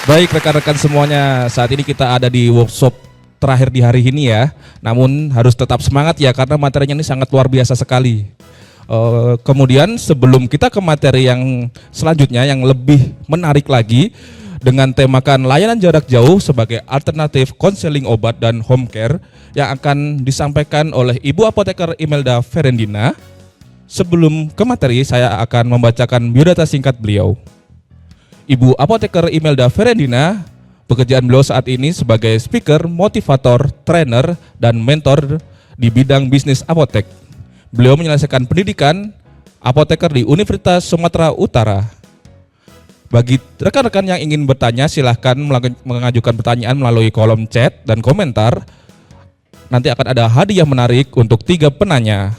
Baik rekan-rekan semuanya, saat ini kita ada di workshop terakhir di hari ini ya. Namun harus tetap semangat ya karena materinya ini sangat luar biasa sekali. Kemudian sebelum kita ke materi yang selanjutnya yang lebih menarik lagi dengan temakan layanan jarak jauh sebagai alternatif konseling obat dan home care yang akan disampaikan oleh Ibu Apoteker Imelda Ferendina. Sebelum ke materi, saya akan membacakan biodata singkat beliau. Ibu Apoteker Imelda Ferendina, pekerjaan beliau saat ini sebagai speaker, motivator, trainer, dan mentor di bidang bisnis apotek. Beliau menyelesaikan pendidikan apoteker di Universitas Sumatera Utara. Bagi rekan-rekan yang ingin bertanya, silahkan mengajukan pertanyaan melalui kolom chat dan komentar. Nanti akan ada hadiah menarik untuk 3 penanya.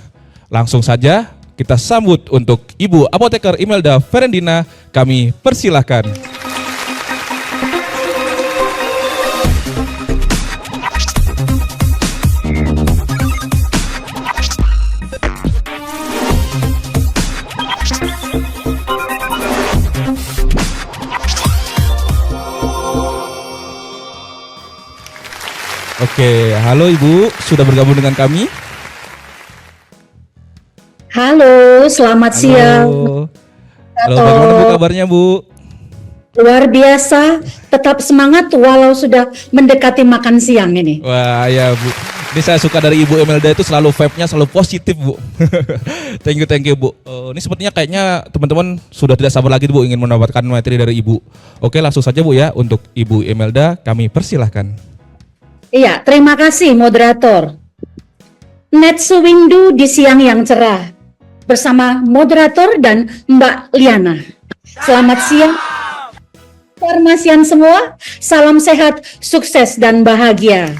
Langsung saja kita sambut untuk Ibu Apoteker Imelda Ferendina, kami persilahkan. Oke, halo Ibu, sudah bergabung dengan kami? Halo, selamat siang. Halo, bagaimana Bu kabarnya Bu? Luar biasa, tetap semangat walau sudah mendekati makan siang ini. Wah ya Bu, ini saya suka dari Ibu Imelda itu selalu vibe-nya selalu positif Bu. Thank you Bu. Ini sepertinya kayaknya teman-teman sudah tidak sabar lagi Bu ingin mendapatkan materi dari Ibu. Oke, langsung saja Bu ya, untuk Ibu Imelda kami persilahkan. Iya, terima kasih moderator. Netsu Windu di siang yang cerah bersama moderator dan Mbak Liana. Selamat siang farmasian semua, salam sehat, sukses dan bahagia.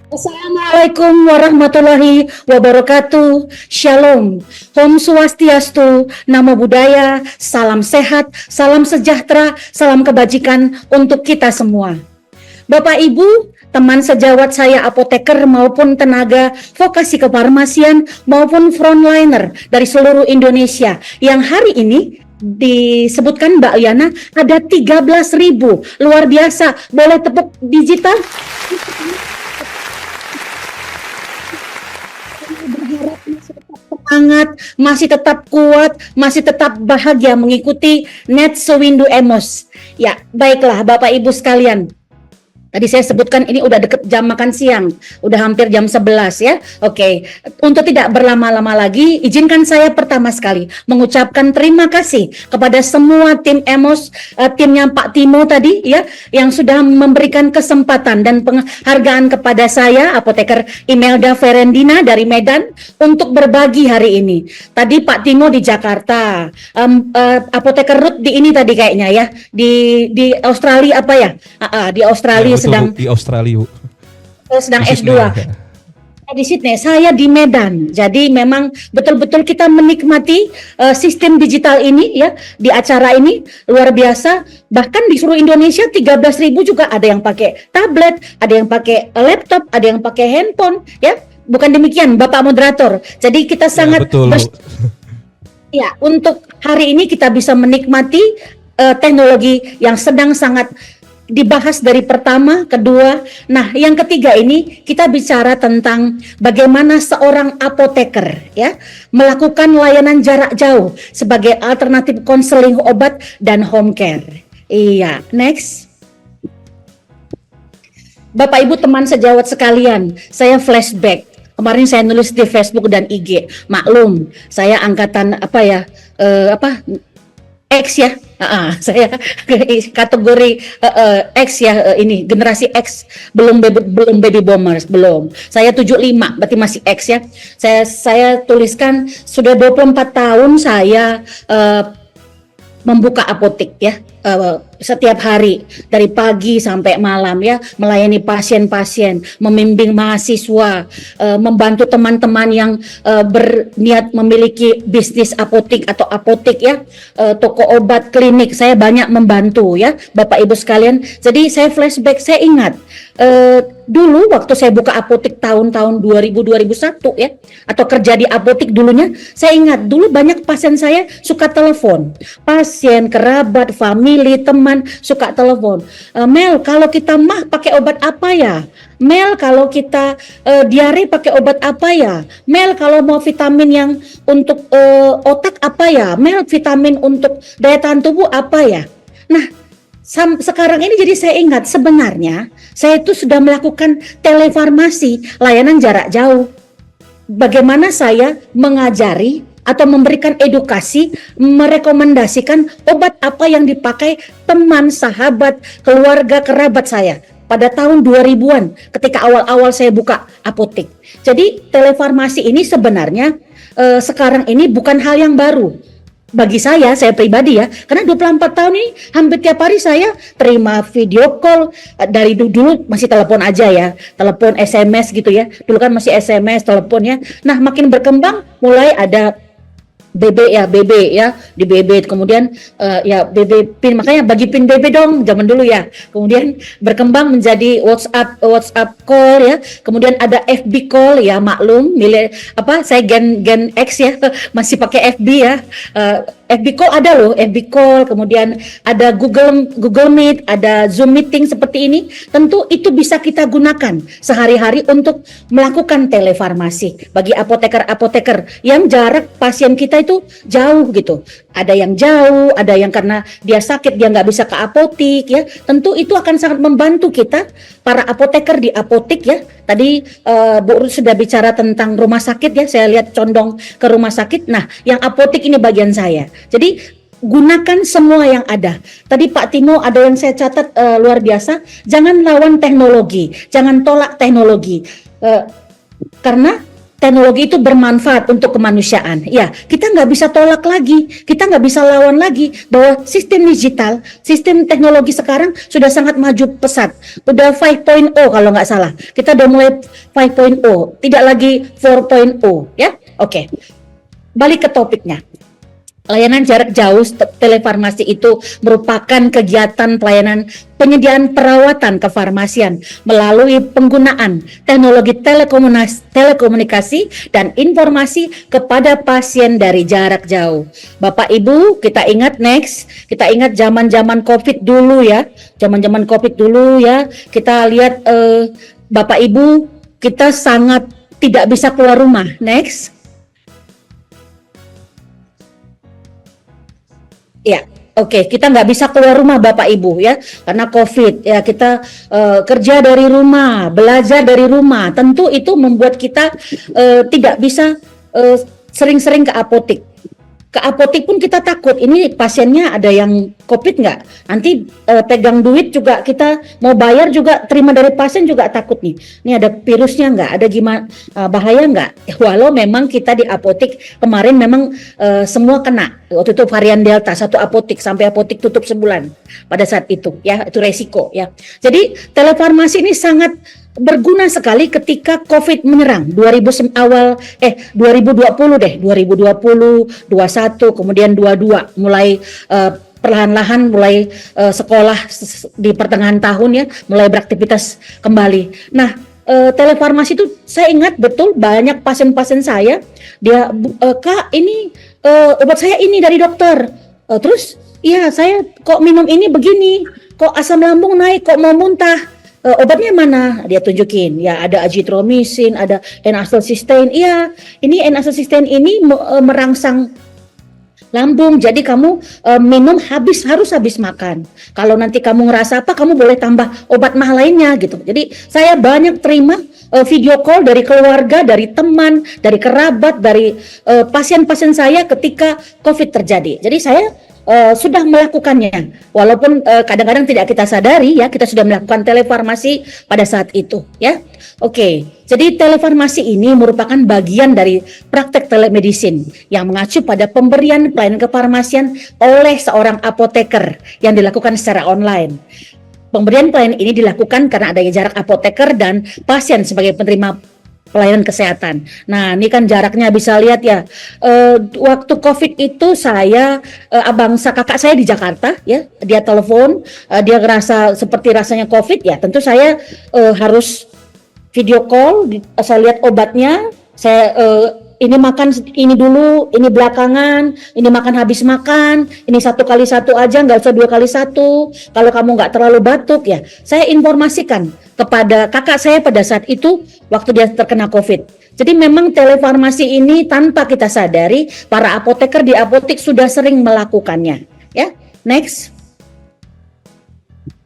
Assalamualaikum warahmatullahi wabarakatuh. Shalom, Om Swastiastu, Namo Buddhaya, salam sehat, salam sejahtera, salam kebajikan untuk kita semua. Bapak Ibu, teman sejawat saya apoteker maupun tenaga vokasi kefarmasian maupun frontliner dari seluruh Indonesia yang hari ini disebutkan Mbak Yana ada 13.000, luar biasa. Boleh tepuk digital? Semangat, masih tetap kuat, masih tetap bahagia mengikuti Netsu Windu Emos. Ya, baiklah Bapak Ibu sekalian. Tadi saya sebutkan ini udah deket jam makan siang, udah hampir jam 11 ya. Oke, untuk tidak berlama-lama lagi, izinkan saya pertama sekali mengucapkan terima kasih kepada semua tim Emos, timnya Pak Timo tadi ya, yang sudah memberikan kesempatan dan penghargaan kepada saya, Apoteker Imelda Ferendina dari Medan, untuk berbagi hari ini. Tadi Pak Timo di Jakarta, Apoteker Ruth di ini tadi kayaknya ya, di Australia apa ya? Di Australia. Ya, sedang di Australia Bu. Sedang di S2 Sydney, ya. Di Sydney, saya di Medan. Jadi memang betul-betul kita menikmati sistem digital ini ya, di acara ini luar biasa. Bahkan di seluruh Indonesia 13.000 juga, ada yang pakai tablet, ada yang pakai laptop, ada yang pakai handphone ya. Bukan demikian Bapak moderator. Jadi kita sangat betul, ya, untuk hari ini kita bisa menikmati teknologi yang sedang sangat dibahas dari pertama, kedua. Nah, yang ketiga ini kita bicara tentang bagaimana seorang apoteker ya melakukan layanan jarak jauh sebagai alternatif konseling obat dan home care. Iya, next. Bapak Ibu teman sejawat sekalian, saya flashback. Kemarin saya nulis di Facebook dan IG. Maklum, saya angkatan X ya, saya kategori X ya, ini generasi X, belum baby boomers, belum. Saya 75, berarti masih X ya. Saya tuliskan sudah 24 tahun saya membuka apotek ya. setiap hari dari pagi sampai malam ya, melayani pasien-pasien, membimbing mahasiswa, membantu teman-teman yang berniat memiliki bisnis apotik atau apotik ya, toko obat, klinik. Saya banyak membantu ya Bapak Ibu sekalian. Jadi saya flashback, saya ingat dulu waktu saya buka apotik tahun-tahun 2001 ya, atau kerja di apotik dulunya, saya ingat dulu banyak pasien saya suka telepon, pasien, kerabat, famili, teman suka telepon, Mel kalau kita mah pakai obat apa ya, Mel kalau kita diare pakai obat apa ya, Mel kalau mau vitamin yang untuk otak apa ya, Mel vitamin untuk daya tahan tubuh apa ya. Nah sekarang ini jadi saya ingat sebenarnya saya itu sudah melakukan telefarmasi, layanan jarak jauh. Bagaimana saya mengajari atau memberikan edukasi, merekomendasikan obat apa yang dipakai teman, sahabat, keluarga, kerabat saya pada tahun 2000-an ketika awal-awal saya buka apotik. Jadi telefarmasi ini sebenarnya sekarang ini bukan hal yang baru. Bagi saya pribadi ya, karena 24 tahun ini hampir tiap hari saya terima video call. Dari dulu masih telepon aja ya, telepon SMS gitu ya, dulu kan masih SMS teleponnya. Nah makin berkembang mulai ada BB ya, di BB kemudian ya BB PIN, makanya bagi PIN BB dong zaman dulu ya. Kemudian berkembang menjadi WhatsApp call ya, kemudian ada FB call ya, maklum saya Gen X ya, masih pakai FB ya. FB call ada loh, FB call, kemudian ada Google Meet, ada Zoom meeting seperti ini. Tentu itu bisa kita gunakan sehari-hari untuk melakukan telefarmasi bagi apoteker-apoteker yang jarak pasien kita itu jauh gitu. Ada yang jauh, ada yang karena dia sakit dia nggak bisa ke apotik ya. Tentu itu akan sangat membantu kita para apoteker di apotik ya. Tadi Bu Ruth sudah bicara tentang rumah sakit ya. Saya lihat condong ke rumah sakit. Nah, yang apotik ini bagian saya. Jadi gunakan semua yang ada. Tadi Pak Timo ada yang saya catat luar biasa. Jangan lawan teknologi, jangan tolak teknologi. Karena teknologi itu bermanfaat untuk kemanusiaan. Ya, kita nggak bisa tolak lagi, kita nggak bisa lawan lagi bahwa sistem digital, sistem teknologi sekarang sudah sangat maju pesat. Udah 5.0 kalau nggak salah. Kita udah mulai 5.0, tidak lagi 4.0 ya. Oke. Balik ke topiknya. Layanan jarak jauh telefarmasi itu merupakan kegiatan pelayanan penyediaan perawatan kefarmasian melalui penggunaan teknologi telekomunikasi dan informasi kepada pasien dari jarak jauh. Bapak Ibu, kita ingat kita ingat zaman-zaman COVID dulu ya. Zaman-zaman COVID dulu ya. Kita lihat Bapak Ibu, kita sangat tidak bisa keluar rumah. Ya, oke. Kita nggak bisa keluar rumah Bapak Ibu ya, karena COVID ya. Kita kerja dari rumah, belajar dari rumah. Tentu itu membuat kita tidak bisa sering-sering ke apotik. Ke apotik pun kita takut, ini pasiennya ada yang COVID nggak? Nanti pegang duit juga, kita mau bayar juga, terima dari pasien juga takut nih. Ini ada virusnya nggak? Ada gimana? Bahaya nggak? Walau memang kita di apotik kemarin memang semua kena. Waktu itu varian Delta, satu apotik sampai apotik tutup sebulan pada saat itu ya, itu resiko ya. Jadi telefarmasi ini sangat berguna sekali ketika COVID menyerang 2020 deh, 2020, 21, kemudian 22 mulai perlahan-lahan mulai sekolah di pertengahan tahun ya, mulai beraktivitas kembali. Nah, telefarmasi itu saya ingat betul banyak pasien-pasien saya, dia Kak ini obat saya ini dari dokter. Terus iya saya kok minum ini begini, kok asam lambung naik, kok mau muntah. Obatnya mana? Dia tunjukin. Ya ada azithromycin, ada N-acetylcysteine. Iya, ini N-acetylcysteine ini merangsang lambung. Jadi kamu minum harus habis makan. Kalau nanti kamu ngerasa apa, kamu boleh tambah obat mah lainnya gitu. Jadi saya banyak terima video call dari keluarga, dari teman, dari kerabat, dari pasien-pasien saya ketika COVID terjadi. Jadi saya sudah melakukannya, walaupun kadang-kadang tidak kita sadari ya, kita sudah melakukan telefarmasi pada saat itu ya. Oke, jadi telefarmasi ini merupakan bagian dari praktek telemedicine yang mengacu pada pemberian pelayanan kefarmasian oleh seorang apoteker yang dilakukan secara online. Pemberian pelayanan ini dilakukan karena adanya jarak apoteker dan pasien sebagai penerima pelayanan kesehatan. Nah, ini kan jaraknya bisa lihat ya. Waktu COVID itu saya, kakak saya di Jakarta ya, dia telepon, dia ngerasa seperti rasanya COVID ya. Tentu saya harus video call, saya lihat obatnya, saya ini makan ini dulu, ini belakangan, ini makan habis makan, ini 1 kali 1 aja, nggak usah 2 kali 1. Kalau kamu nggak terlalu batuk ya, saya informasikan kepada kakak saya pada saat itu waktu dia terkena COVID. Jadi memang telefarmasi ini tanpa kita sadari, para apoteker di apotek sudah sering melakukannya. Ya, next.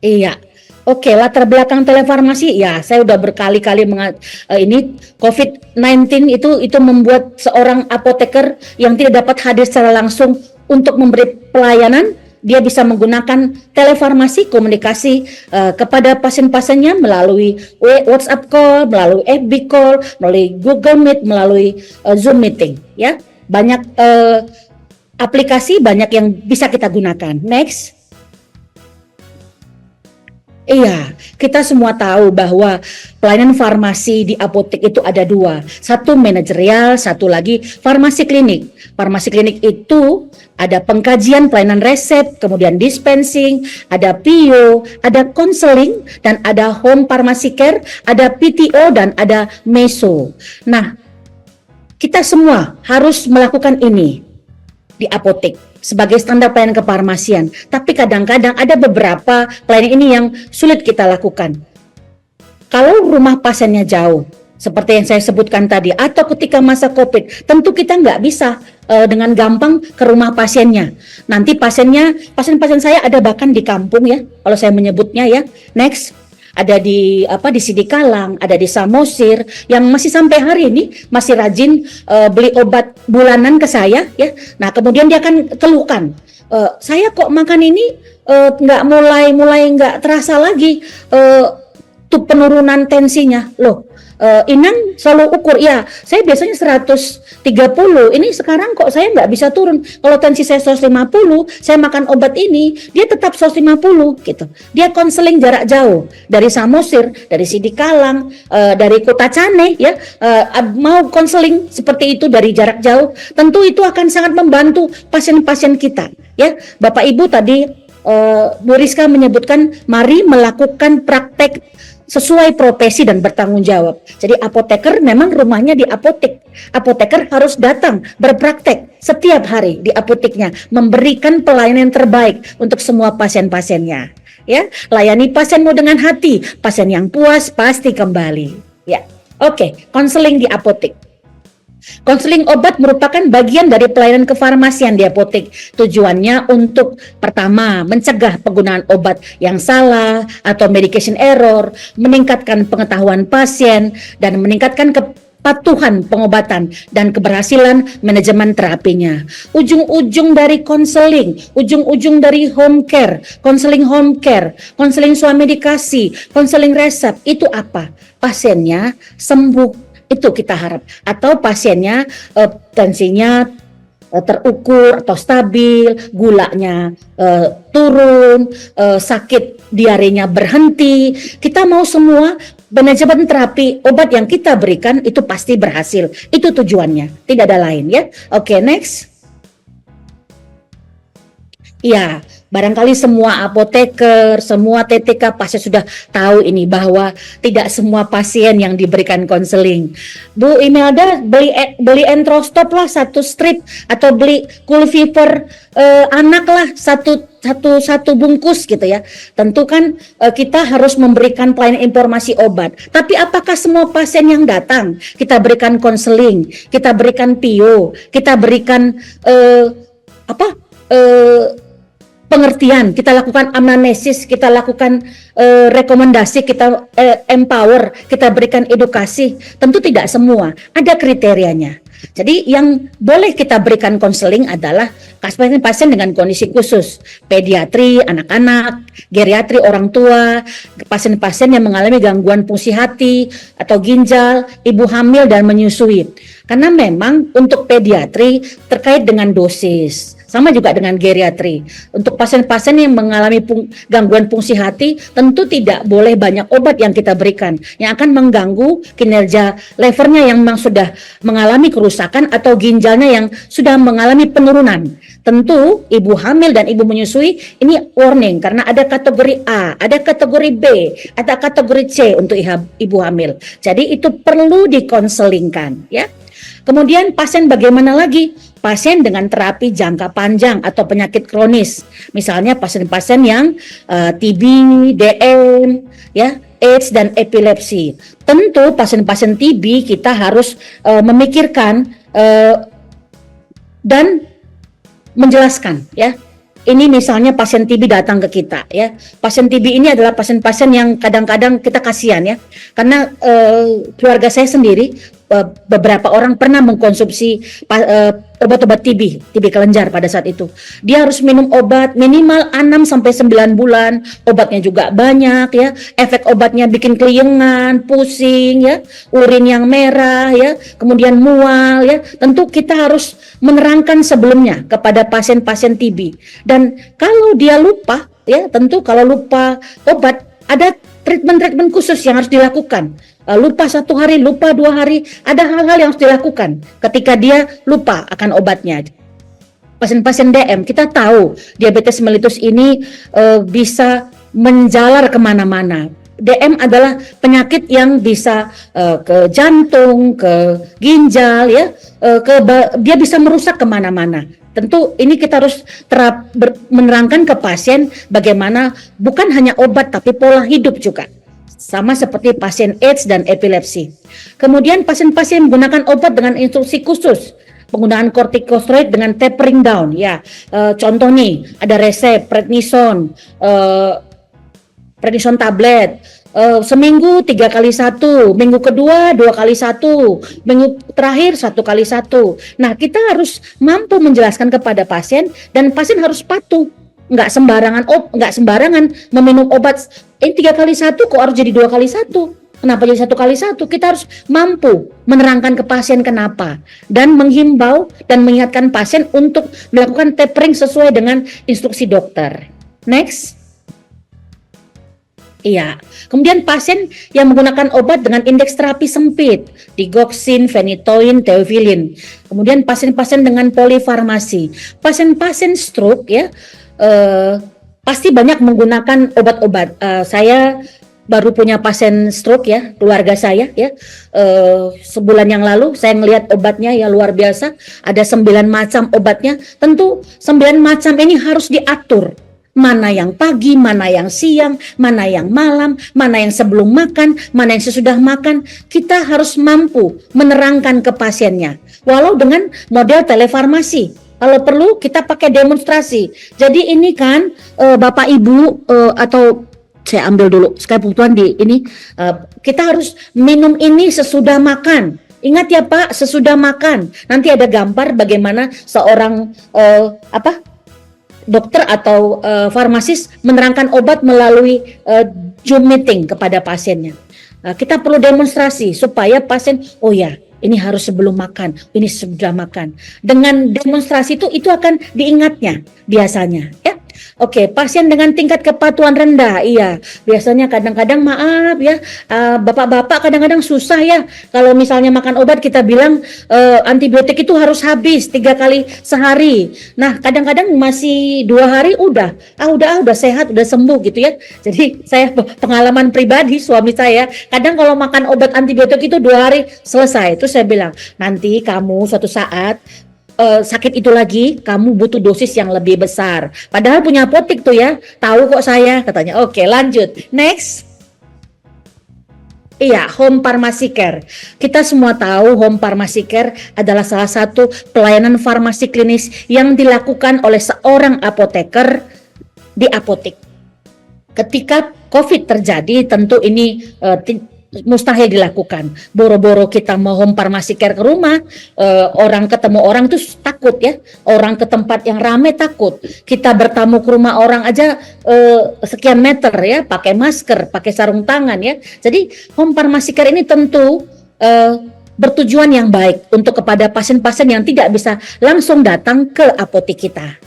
Iya. Oke, latar belakang telefarmasi ya, saya udah berkali-kali ini COVID-19 itu membuat seorang apoteker yang tidak dapat hadir secara langsung untuk memberi pelayanan, dia bisa menggunakan telefarmasi komunikasi kepada pasien-pasiennya melalui WhatsApp call, melalui FB call, melalui Google Meet, melalui Zoom meeting ya. Banyak aplikasi, banyak yang bisa kita gunakan. Next. Iya, kita semua tahu bahwa pelayanan farmasi di apotek itu ada 2. Satu manajerial, satu lagi farmasi klinik. Farmasi klinik itu ada pengkajian pelayanan resep, kemudian dispensing, ada PIO, ada konseling, dan ada home pharmacy care, ada PTO, dan ada meso. Nah, kita semua harus melakukan ini di apotek sebagai standar pelayanan kefarmasian. Tapi kadang-kadang ada beberapa pelayanan ini yang sulit kita lakukan. Kalau rumah pasiennya jauh, seperti yang saya sebutkan tadi, atau ketika masa COVID, tentu kita nggak bisa dengan gampang ke rumah pasiennya. Nanti pasien-pasien saya ada bahkan di kampung ya, kalau saya menyebutnya ya. Next. Ada di Sidikalang, ada di Samosir yang masih sampai hari ini masih rajin beli obat bulanan ke saya ya. Nah, kemudian dia akan keluhkan, saya kok makan ini nggak mulai nggak terasa lagi tuh penurunan tensinya. Loh, Inang selalu ukur, ya saya biasanya 130, ini sekarang kok saya nggak bisa turun. Kalau tensi saya 150, saya makan obat ini, dia tetap 150 gitu. Dia konseling jarak jauh, dari Samosir, dari Sidikalang, dari Kota Cane ya, mau konseling seperti itu dari jarak jauh, tentu itu akan sangat membantu pasien-pasien kita ya. Bapak Ibu tadi Bu Rizka menyebutkan, mari melakukan praktek sesuai profesi dan bertanggung jawab. Jadi apoteker memang rumahnya di apotek. Apoteker harus datang berpraktek setiap hari di apoteknya, memberikan pelayanan yang terbaik untuk semua pasien-pasiennya. Ya, layani pasienmu dengan hati. Pasien yang puas pasti kembali. Ya, oke. Konseling di apotek. Konseling obat merupakan bagian dari pelayanan kefarmasian di apotek. Tujuannya untuk pertama, mencegah penggunaan obat yang salah atau medication error, meningkatkan pengetahuan pasien, dan meningkatkan kepatuhan pengobatan dan keberhasilan manajemen terapinya. Ujung-ujung dari konseling, ujung-ujung dari home care, konseling swamedikasi, konseling resep, itu apa? Pasiennya sembuh. Itu kita harap, atau pasiennya tensinya terukur atau stabil, gulanya turun, sakit diarenya berhenti. Kita mau semua manajemen terapi obat yang kita berikan itu pasti berhasil. Itu tujuannya, tidak ada lain ya. Oke, next. Ya, barangkali semua apoteker, semua TTK pasti sudah tahu ini, bahwa tidak semua pasien yang diberikan konseling. Bu Imelda beli Entrostop lah 1 strip, atau beli Coolfever anak lah satu bungkus gitu ya. Tentu kan kita harus memberikan pelayanan informasi obat. Tapi apakah semua pasien yang datang kita berikan konseling, kita berikan PIO, kita berikan pengertian, kita lakukan anamnesis, kita lakukan rekomendasi, kita empower, kita berikan edukasi? Tentu tidak semua, ada kriterianya. Jadi yang boleh kita berikan konseling adalah pasien-pasien dengan kondisi khusus, pediatri, anak-anak, geriatri, orang tua, pasien-pasien yang mengalami gangguan fungsi hati atau ginjal, ibu hamil dan menyusui. Karena memang untuk pediatri terkait dengan dosis, sama juga dengan geriatri. Untuk pasien-pasien yang mengalami gangguan fungsi hati, tentu tidak boleh banyak obat yang kita berikan, yang akan mengganggu kinerja levernya yang memang sudah mengalami kerusakan atau ginjalnya yang sudah mengalami penurunan. Tentu ibu hamil dan ibu menyusui ini warning, karena ada kategori A, ada kategori B, ada kategori C untuk ibu hamil. Jadi itu perlu dikonselingkan, ya. Kemudian pasien bagaimana lagi? Pasien dengan terapi jangka panjang atau penyakit kronis. Misalnya pasien-pasien yang TB, DM, ya, AIDS dan epilepsi. Tentu pasien-pasien TB kita harus memikirkan dan menjelaskan, ya. Ini misalnya pasien TB datang ke kita, ya. Pasien TB ini adalah pasien-pasien yang kadang-kadang kita kasihan, ya. Karena keluarga saya sendiri beberapa orang pernah mengkonsumsi obat-obat TB kelenjar pada saat itu. Dia harus minum obat minimal 6 sampai 9 bulan. Obatnya juga banyak, ya. Efek obatnya bikin keliengan, pusing, ya. Urin yang merah, ya. Kemudian mual, ya. Tentu kita harus menerangkan sebelumnya kepada pasien-pasien TB. Dan kalau dia lupa, ya, tentu kalau lupa obat, ada treatment khusus yang harus dilakukan. Lupa 1 hari, lupa 2 hari, ada hal-hal yang harus dilakukan ketika dia lupa akan obatnya. Pasien-pasien DM, kita tahu diabetes mellitus ini bisa menjalar kemana-mana. DM adalah penyakit yang bisa ke jantung, ke ginjal, ya, dia bisa merusak kemana-mana. Tentu ini kita harus menerangkan ke pasien bagaimana bukan hanya obat tapi pola hidup juga. Sama seperti pasien AIDS dan epilepsi. Kemudian pasien-pasien menggunakan obat dengan instruksi khusus. Penggunaan kortikosteroid dengan tapering down, ya. Contoh nih, ada resep prednison tablet. Seminggu 3 kali 1, minggu kedua 2 kali 1, minggu terakhir 1 kali 1. Nah, kita harus mampu menjelaskan kepada pasien dan pasien harus patuh. Nggak sembarangan meminum obat. Ini 3 kali 1 kok harus jadi 2 kali 1? Kenapa jadi 1 kali 1? Kita harus mampu menerangkan ke pasien kenapa dan menghimbau dan mengingatkan pasien untuk melakukan tapering sesuai dengan instruksi dokter. Next. Iya, kemudian pasien yang menggunakan obat dengan indeks terapi sempit, digoxin, phenytoin, theophylline. Kemudian pasien-pasien dengan polifarmasi, pasien-pasien stroke, ya, pasti banyak menggunakan obat-obat. Saya baru punya pasien stroke, ya, keluarga saya, ya, sebulan yang lalu saya ngelihat obatnya, ya, luar biasa. Ada 9 macam obatnya. Tentu 9 macam ini harus diatur. Mana yang pagi, mana yang siang, mana yang malam, mana yang sebelum makan, mana yang sesudah makan. Kita harus mampu menerangkan ke pasiennya. Walau dengan model telefarmasi. Kalau perlu kita pakai demonstrasi. Jadi ini kan Bapak Ibu atau saya ambil dulu kebutuhan di ini, kita harus minum ini sesudah makan. Ingat ya Pak, sesudah makan. Nanti ada gambar bagaimana seorang dokter atau farmasis menerangkan obat melalui Zoom meeting kepada pasiennya. Kita perlu demonstrasi supaya pasien, oh ya, ini harus sebelum makan, ini sudah makan. Dengan demonstrasi itu akan diingatnya biasanya, ya. Oke, pasien dengan tingkat kepatuhan rendah, iya. Biasanya kadang-kadang maaf ya, bapak-bapak kadang-kadang susah ya. Kalau misalnya makan obat kita bilang antibiotik itu harus habis 3 kali sehari. Nah, kadang-kadang masih 2 hari udah sehat, udah sembuh gitu ya. Jadi saya pengalaman pribadi suami saya, kadang kalau makan obat antibiotik itu 2 hari selesai. Itu saya bilang, nanti kamu suatu saat sakit itu lagi, kamu butuh dosis yang lebih besar. Padahal punya apotek tuh ya, tahu kok saya, katanya. Oke, lanjut. Next. Iya, home pharmacy care. Kita semua tahu home pharmacy care adalah salah satu pelayanan farmasi klinis yang dilakukan oleh seorang apoteker di apotek. Ketika COVID terjadi, tentu ini mustahil dilakukan. Boro-boro kita mau home pharmacy care ke rumah, orang ketemu orang tuh takut ya. Orang ke tempat yang ramai takut. Kita bertamu ke rumah orang aja sekian meter ya, pakai masker, pakai sarung tangan ya. Jadi home pharmacy care ini tentu bertujuan yang baik untuk kepada pasien-pasien yang tidak bisa langsung datang ke apotek kita.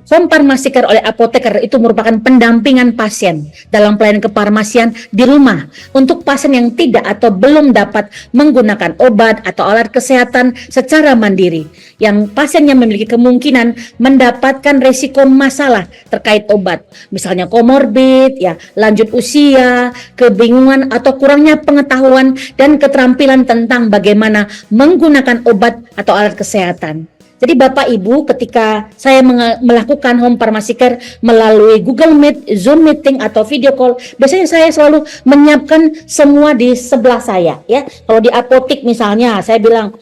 Home pharmacy care oleh apoteker itu merupakan pendampingan pasien dalam pelayanan kefarmasian di rumah untuk pasien yang tidak atau belum dapat menggunakan obat atau alat kesehatan secara mandiri, yang pasiennya memiliki kemungkinan mendapatkan resiko masalah terkait obat, misalnya komorbid, ya, lanjut usia, kebingungan atau kurangnya pengetahuan dan keterampilan tentang bagaimana menggunakan obat atau alat kesehatan. Jadi Bapak Ibu, ketika saya melakukan home pharmacy care melalui Google Meet, Zoom meeting atau video call, biasanya saya selalu menyiapkan semua di sebelah saya ya. Kalau di apotek misalnya, saya bilang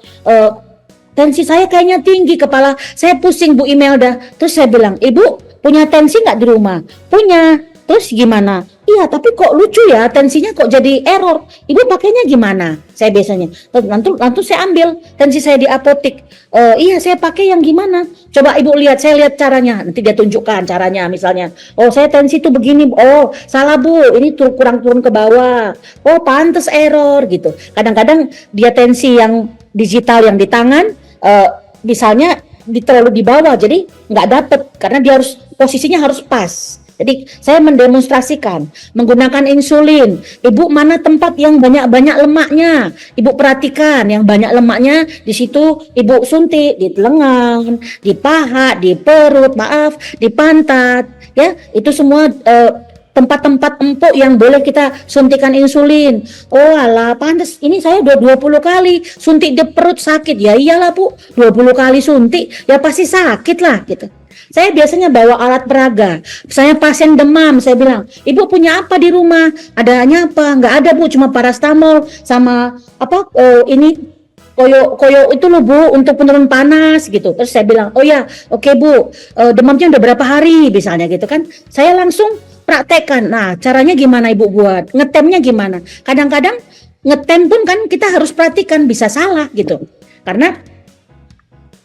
tensi saya kayaknya tinggi, kepala saya pusing Bu Imelda. Terus saya bilang, Ibu punya tensi nggak di rumah? Punya. Terus gimana? Iya, tapi kok lucu ya, tensinya kok jadi error. Ibu pakainya gimana? Saya biasanya. Nanti saya ambil tensi saya di apotek. Iya, saya pakai yang gimana? Coba Ibu lihat, saya lihat caranya. Nanti dia tunjukkan caranya, misalnya. Oh, saya tensi itu begini. Oh, salah Bu, ini kurang turun ke bawah. Oh, pantes error gitu. Kadang-kadang dia tensi yang digital yang di tangan, misalnya terlalu di bawah, jadi nggak dapet karena dia harus posisinya harus pas. Jadi saya mendemonstrasikan menggunakan insulin. Ibu mana tempat yang banyak-banyak lemaknya? Ibu perhatikan yang banyak lemaknya di situ. Ibu suntik di lengan, di paha, di perut, di pantat. Ya, itu semua tempat-tempat empuk yang boleh kita suntikan insulin. Oh alah, pantas ini saya udah 20 kali suntik di perut sakit. Ya iyalah Bu, 20 kali suntik ya pasti sakit lah gitu. Saya biasanya bawa alat peraga. Saya pasien demam, saya bilang, Ibu punya apa di rumah? Adanya apa? Nggak ada Bu, cuma parastamol sama ini koyo itu loh Bu, untuk penurun panas gitu. Terus saya bilang, oh ya, oke Bu, demamnya udah berapa hari misalnya gitu kan? Saya langsung praktekkan. Nah, caranya gimana Ibu buat? Ngetemnya gimana? Kadang-kadang ngetem pun kan kita harus perhatikan, bisa salah gitu. Karena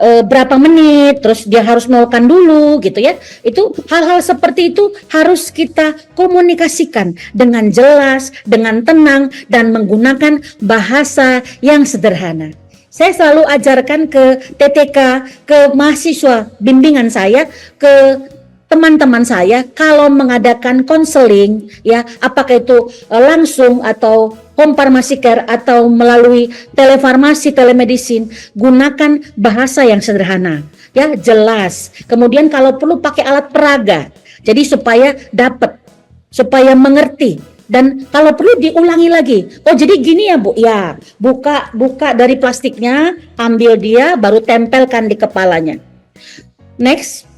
berapa menit, terus dia harus melakukan dulu gitu ya. Itu hal-hal seperti itu harus kita komunikasikan dengan jelas, dengan tenang, dan menggunakan bahasa yang sederhana. Saya selalu ajarkan ke TTK, ke mahasiswa bimbingan saya, ke teman-teman saya kalau mengadakan konseling ya, apakah itu langsung atau home pharmacy care atau melalui telefarmasi, telemedicine, gunakan bahasa yang sederhana ya, jelas. Kemudian kalau perlu pakai alat peraga. Jadi supaya dapat, supaya mengerti. Dan kalau perlu diulangi lagi. Oh jadi gini ya Bu, ya buka dari plastiknya, ambil dia, baru tempelkan di kepalanya. Next.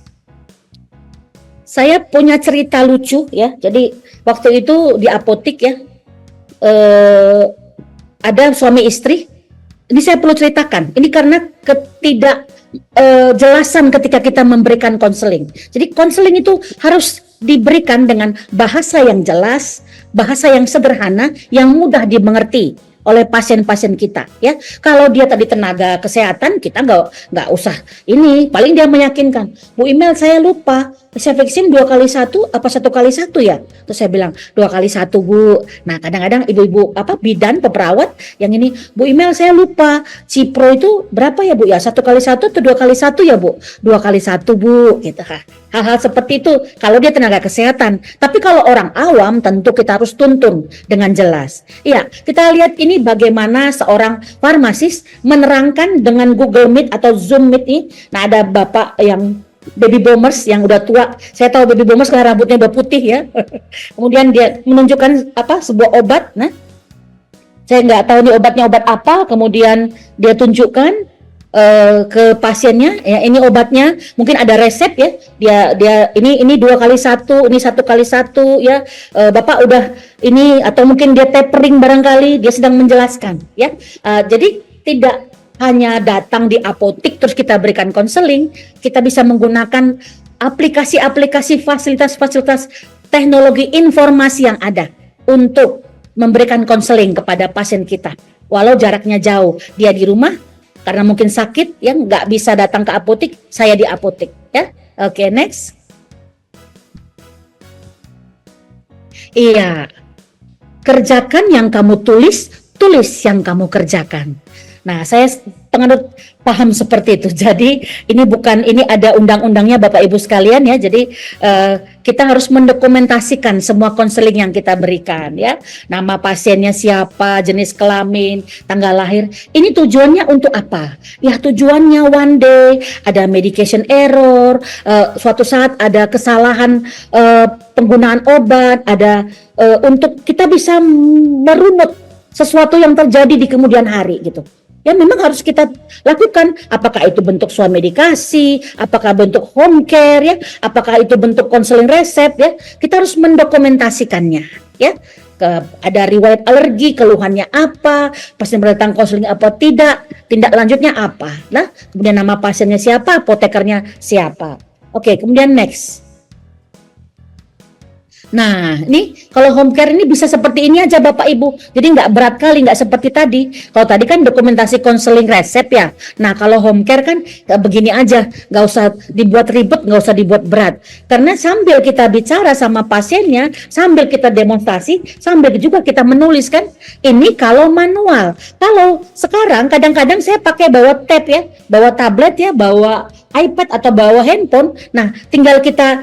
Saya punya cerita lucu ya. Jadi waktu itu di apotek ya, ada suami istri. Ini saya perlu ceritakan. Ini karena ketidakjelasan ketika kita memberikan konseling. Jadi konseling itu harus diberikan dengan bahasa yang jelas, bahasa yang sederhana, yang mudah dimengerti oleh pasien-pasien kita ya. Kalau dia tadi tenaga kesehatan, kita nggak usah ini, paling dia meyakinkan, Bu Imel saya lupa, saya vaksin 2 kali 1 apa 1 kali 1 ya? Terus saya bilang 2 kali 1 Bu. Nah kadang-kadang ibu-ibu bidan peperawat yang ini, Bu Imel saya lupa, Cipro itu berapa ya Bu ya? 1 kali 1 atau 2 kali 1 ya Bu? 2 kali 1 Bu gitu. Hal-hal seperti itu kalau dia tenaga kesehatan. Tapi kalau orang awam tentu kita harus tuntun dengan jelas. Iya, kita lihat ini bagaimana seorang farmasis menerangkan dengan Google Meet atau Zoom Meet ini. Nah ada bapak yang baby boomers yang udah tua. Saya tahu baby boomers karena rambutnya udah putih ya. Kemudian dia menunjukkan sebuah obat. Nah, saya nggak tahu ini obatnya obat apa. Kemudian dia tunjukkan ke pasiennya, ya ini obatnya, mungkin ada resep ya. Dia ini 2 kali 1, ini 1 kali 1 ya. Bapak udah ini, atau mungkin dia tapering barangkali, dia sedang menjelaskan ya. Jadi tidak hanya datang di apotek terus kita berikan konseling, kita bisa menggunakan aplikasi-aplikasi, fasilitas-fasilitas teknologi informasi yang ada untuk memberikan konseling kepada pasien kita. Walau jaraknya jauh, dia di rumah karena mungkin sakit, ya nggak bisa datang ke apotek, saya di apotek, ya. Oke, next. Iya, kerjakan yang kamu tulis, tulis yang kamu kerjakan. Nah, saya penganut paham seperti itu. Jadi ini ada undang-undangnya Bapak Ibu sekalian ya. Jadi kita harus mendokumentasikan semua konseling yang kita berikan ya. Nama pasiennya siapa, jenis kelamin, tanggal lahir. Ini tujuannya untuk apa? Ya tujuannya one day ada medication error, suatu saat ada kesalahan penggunaan obat, ada untuk kita bisa merunut sesuatu yang terjadi di kemudian hari gitu. Ya memang harus kita lakukan, apakah itu bentuk swamedikasi, apakah bentuk home care ya, apakah itu bentuk konseling resep ya, kita harus mendokumentasikannya ya. Ada riwayat alergi, keluhannya apa, pasien datang konseling apa tidak, tindak lanjutnya apa, nah kemudian nama pasiennya siapa, apotekernya siapa. Oke, kemudian next. Nah, ini kalau home care ini bisa seperti ini aja Bapak Ibu. Jadi nggak berat kali, nggak seperti tadi. Kalau tadi kan dokumentasi konseling resep ya. Nah, kalau home care kan begini aja, nggak usah dibuat ribet, nggak usah dibuat berat. Karena sambil kita bicara sama pasiennya, sambil kita demonstrasi, sambil juga kita menulis kan. Ini kalau manual. Kalau sekarang kadang-kadang saya pakai bawa tab ya, bawa tablet ya, bawa iPad atau bawa handphone. Nah, tinggal kita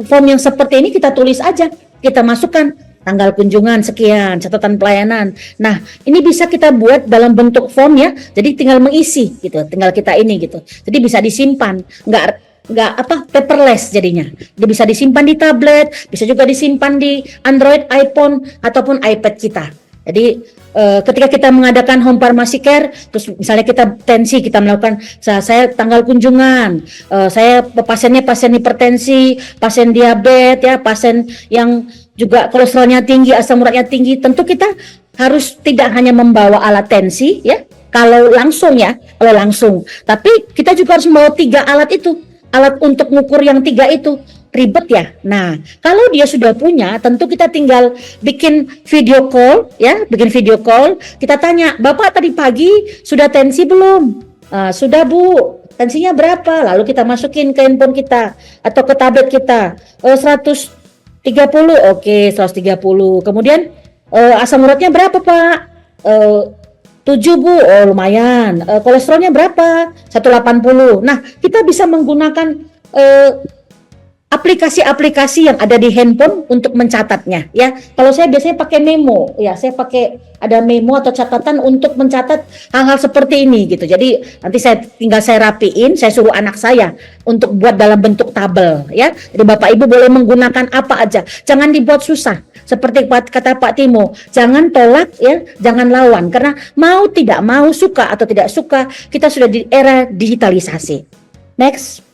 form yang seperti ini kita tulis aja, kita masukkan tanggal kunjungan sekian, catatan pelayanan. Nah, ini bisa kita buat dalam bentuk form ya. Jadi tinggal mengisi gitu, tinggal kita ini gitu. Jadi bisa disimpan, nggak paperless jadinya. Dia bisa disimpan di tablet, bisa juga disimpan di Android, iPhone ataupun iPad kita. Jadi ketika kita mengadakan home pharmacy care, terus misalnya kita tensi, kita melakukan saya tanggal kunjungan, saya pasiennya pasien hipertensi, pasien diabetes ya, pasien yang juga kolesterolnya tinggi, asam uratnya tinggi, tentu kita harus tidak hanya membawa alat tensi ya, kalau langsung, tapi kita juga harus membawa 3 alat itu, alat untuk mengukur yang 3 itu. Ribet ya. Nah, kalau dia sudah punya, tentu kita tinggal bikin video call ya, kita tanya, Bapak tadi pagi sudah tensi belum? Sudah Bu, tensinya berapa? Lalu kita masukin ke handphone kita atau ke tablet kita. 130, oke 130. Kemudian asam uratnya berapa Pak? 7 Bu, oh lumayan. Kolesterolnya berapa? 180. Nah, kita bisa menggunakan aplikasi-aplikasi yang ada di handphone untuk mencatatnya ya. Kalau saya biasanya pakai memo ya, saya pakai ada memo atau catatan untuk mencatat hal-hal seperti ini gitu. Jadi nanti tinggal saya rapiin, saya suruh anak saya untuk buat dalam bentuk tabel ya. Jadi Bapak Ibu boleh menggunakan apa aja, jangan dibuat susah. Seperti kata Pak Timo, jangan tolak ya, jangan lawan, karena mau tidak mau, suka atau tidak suka, kita sudah di era digitalisasi. Next.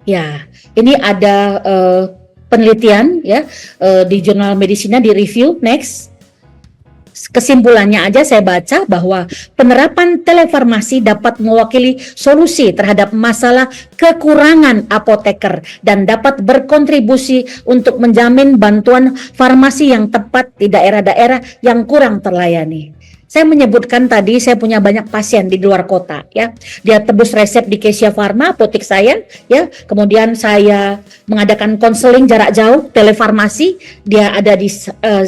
Ya, ini ada penelitian ya di jurnal Medicina di review. Next. Kesimpulannya aja saya baca bahwa penerapan telefarmasi dapat mewakili solusi terhadap masalah kekurangan apoteker dan dapat berkontribusi untuk menjamin bantuan farmasi yang tepat di daerah-daerah yang kurang terlayani. Saya menyebutkan tadi saya punya banyak pasien di luar kota ya. Dia tebus resep di Kesia Pharma, apotek saya ya. Kemudian saya mengadakan konseling jarak jauh, telefarmasi. Dia ada di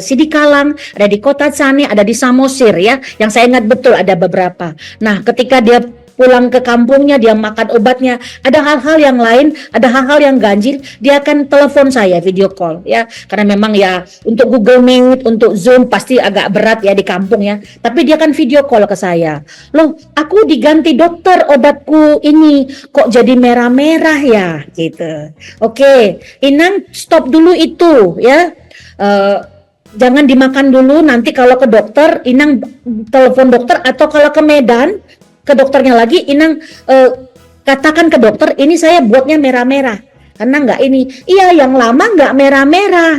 Sidikalang, ada di Kota Cane, ada di Samosir ya. Yang saya ingat betul ada beberapa. Nah, ketika dia pulang ke kampungnya, dia makan obatnya, ada hal-hal yang lain, ada hal-hal yang ganjil, dia akan telepon saya, video call ya, karena memang ya untuk Google Meet, untuk Zoom pasti agak berat ya di kampung ya, tapi dia akan video call ke saya. Loh, aku diganti dokter, obatku ini kok jadi merah-merah ya gitu. Oke, Inang stop dulu itu ya, jangan dimakan dulu, nanti kalau ke dokter Inang telepon dokter, atau kalau ke Medan ke dokternya lagi, Inang katakan ke dokter, ini saya buatnya merah-merah. karena nggak ini. Iya, yang lama nggak merah-merah.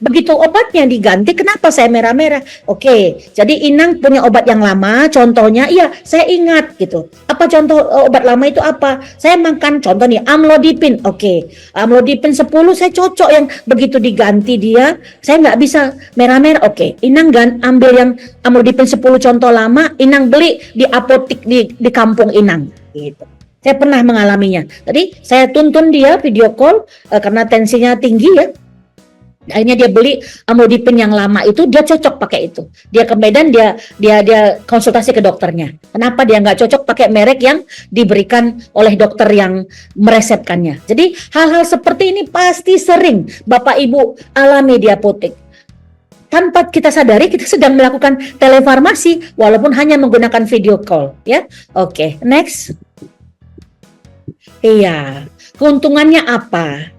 Begitu obatnya diganti, kenapa saya merah-merah? Oke, jadi Inang punya obat yang lama, contohnya, iya saya ingat gitu. Apa contoh obat lama itu apa? Saya makan contoh nih, amlodipin. Oke, amlodipin 10 saya cocok, yang begitu diganti dia, saya nggak bisa merah-merah. Oke, Inang ambil yang amlodipin 10 contoh lama, Inang beli di apotik di kampung Inang gitu. Saya pernah mengalaminya. Tadi saya tuntun dia video call karena tensinya tinggi ya. Akhirnya dia beli amlodipin yang lama itu, dia cocok pakai itu. Dia ke Medan, dia konsultasi ke dokternya. Kenapa dia nggak cocok pakai merek yang diberikan oleh dokter yang meresepkannya. Jadi hal-hal seperti ini pasti sering Bapak Ibu alami di apotek. Tanpa kita sadari kita sedang melakukan telefarmasi walaupun hanya menggunakan video call ya. Oke, next. Iya, keuntungannya apa?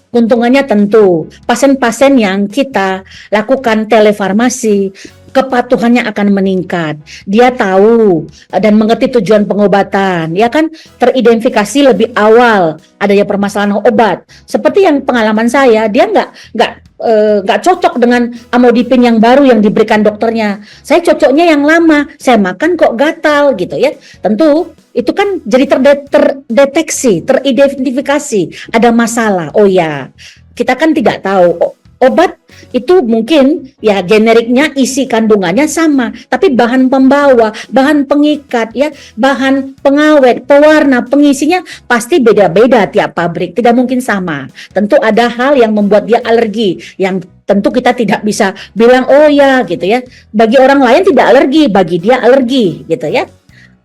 Keuntungannya tentu pasien-pasien yang kita lakukan telefarmasi, kepatuhannya akan meningkat. Dia tahu dan mengerti tujuan pengobatan, ya kan, teridentifikasi lebih awal adanya permasalahan obat. Seperti yang pengalaman saya, dia nggak cocok dengan amlodipin yang baru yang diberikan dokternya. Saya cocoknya yang lama, saya makan kok gatal gitu ya. Tentu itu kan jadi terdeteksi, teridentifikasi ada masalah. Oh ya, kita kan tidak tahu obat itu mungkin ya generiknya isi kandungannya sama, tapi bahan pembawa, bahan pengikat ya, bahan pengawet, pewarna, pengisinya pasti beda-beda tiap pabrik, tidak mungkin sama. Tentu ada hal yang membuat dia alergi, yang tentu kita tidak bisa bilang oh ya gitu ya. Bagi orang lain tidak alergi, bagi dia alergi gitu ya.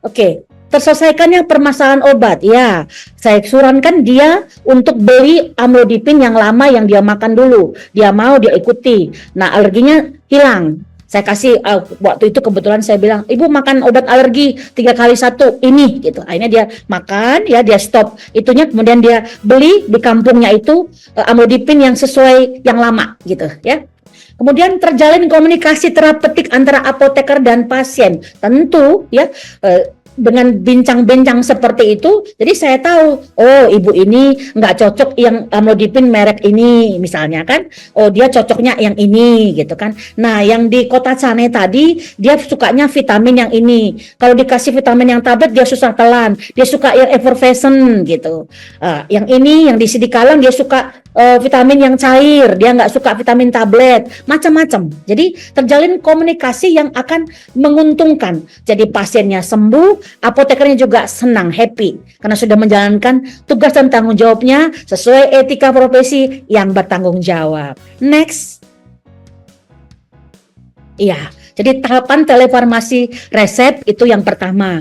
Oke. Terselesaikannya permasalahan obat, ya saya surankan dia untuk beli amlodipin yang lama yang dia makan dulu, dia mau, dia ikuti, nah alerginya hilang. Saya kasih waktu itu kebetulan saya bilang, ibu makan obat alergi 3 kali 1 ini gitu. Akhirnya dia makan ya, dia stop itunya, kemudian dia beli di kampungnya itu amlodipin yang sesuai yang lama gitu ya. Kemudian terjalin komunikasi terapeutik antara apoteker dan pasien, tentu ya. Dengan bincang-bincang seperti itu, jadi saya tahu, oh ibu ini nggak cocok yang amlodipin merek ini misalnya kan, oh dia cocoknya yang ini gitu kan. Nah yang di Kota Cane tadi dia sukanya vitamin yang ini, kalau dikasih vitamin yang tablet dia susah telan, dia suka yang effervescent gitu. Yang ini yang di Sidikalang dia suka vitamin yang cair, dia nggak suka vitamin tablet, macam-macam. Jadi terjalin komunikasi yang akan menguntungkan. Jadi pasiennya sembuh, apotekernya juga senang, happy karena sudah menjalankan tugas dan tanggung jawabnya sesuai etika profesi yang bertanggung jawab. Next. Iya, jadi tahapan telefarmasi resep itu yang pertama.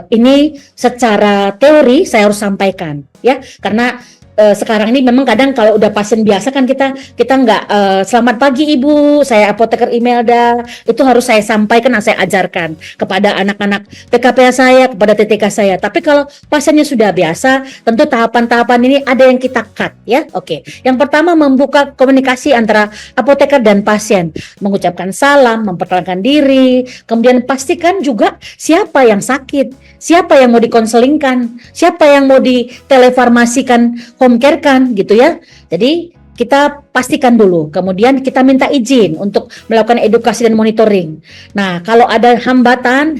Ini secara teori saya harus sampaikan ya, karena sekarang ini memang kadang kalau udah pasien biasa kan kita nggak selamat pagi ibu, saya apoteker Imelda, itu harus saya sampaikan, saya ajarkan kepada anak-anak PKPA saya, kepada TTK saya. Tapi kalau pasiennya sudah biasa, tentu tahapan-tahapan ini ada yang kita cut ya. Oke. Yang pertama membuka komunikasi antara apoteker dan pasien, mengucapkan salam, memperkenalkan diri, kemudian pastikan juga siapa yang sakit, siapa yang mau dikonselingkan, siapa yang mau ditelefarmasikan, home care kan gitu ya. Jadi kita pastikan dulu, kemudian kita minta izin untuk melakukan edukasi dan monitoring. Nah, kalau ada hambatan,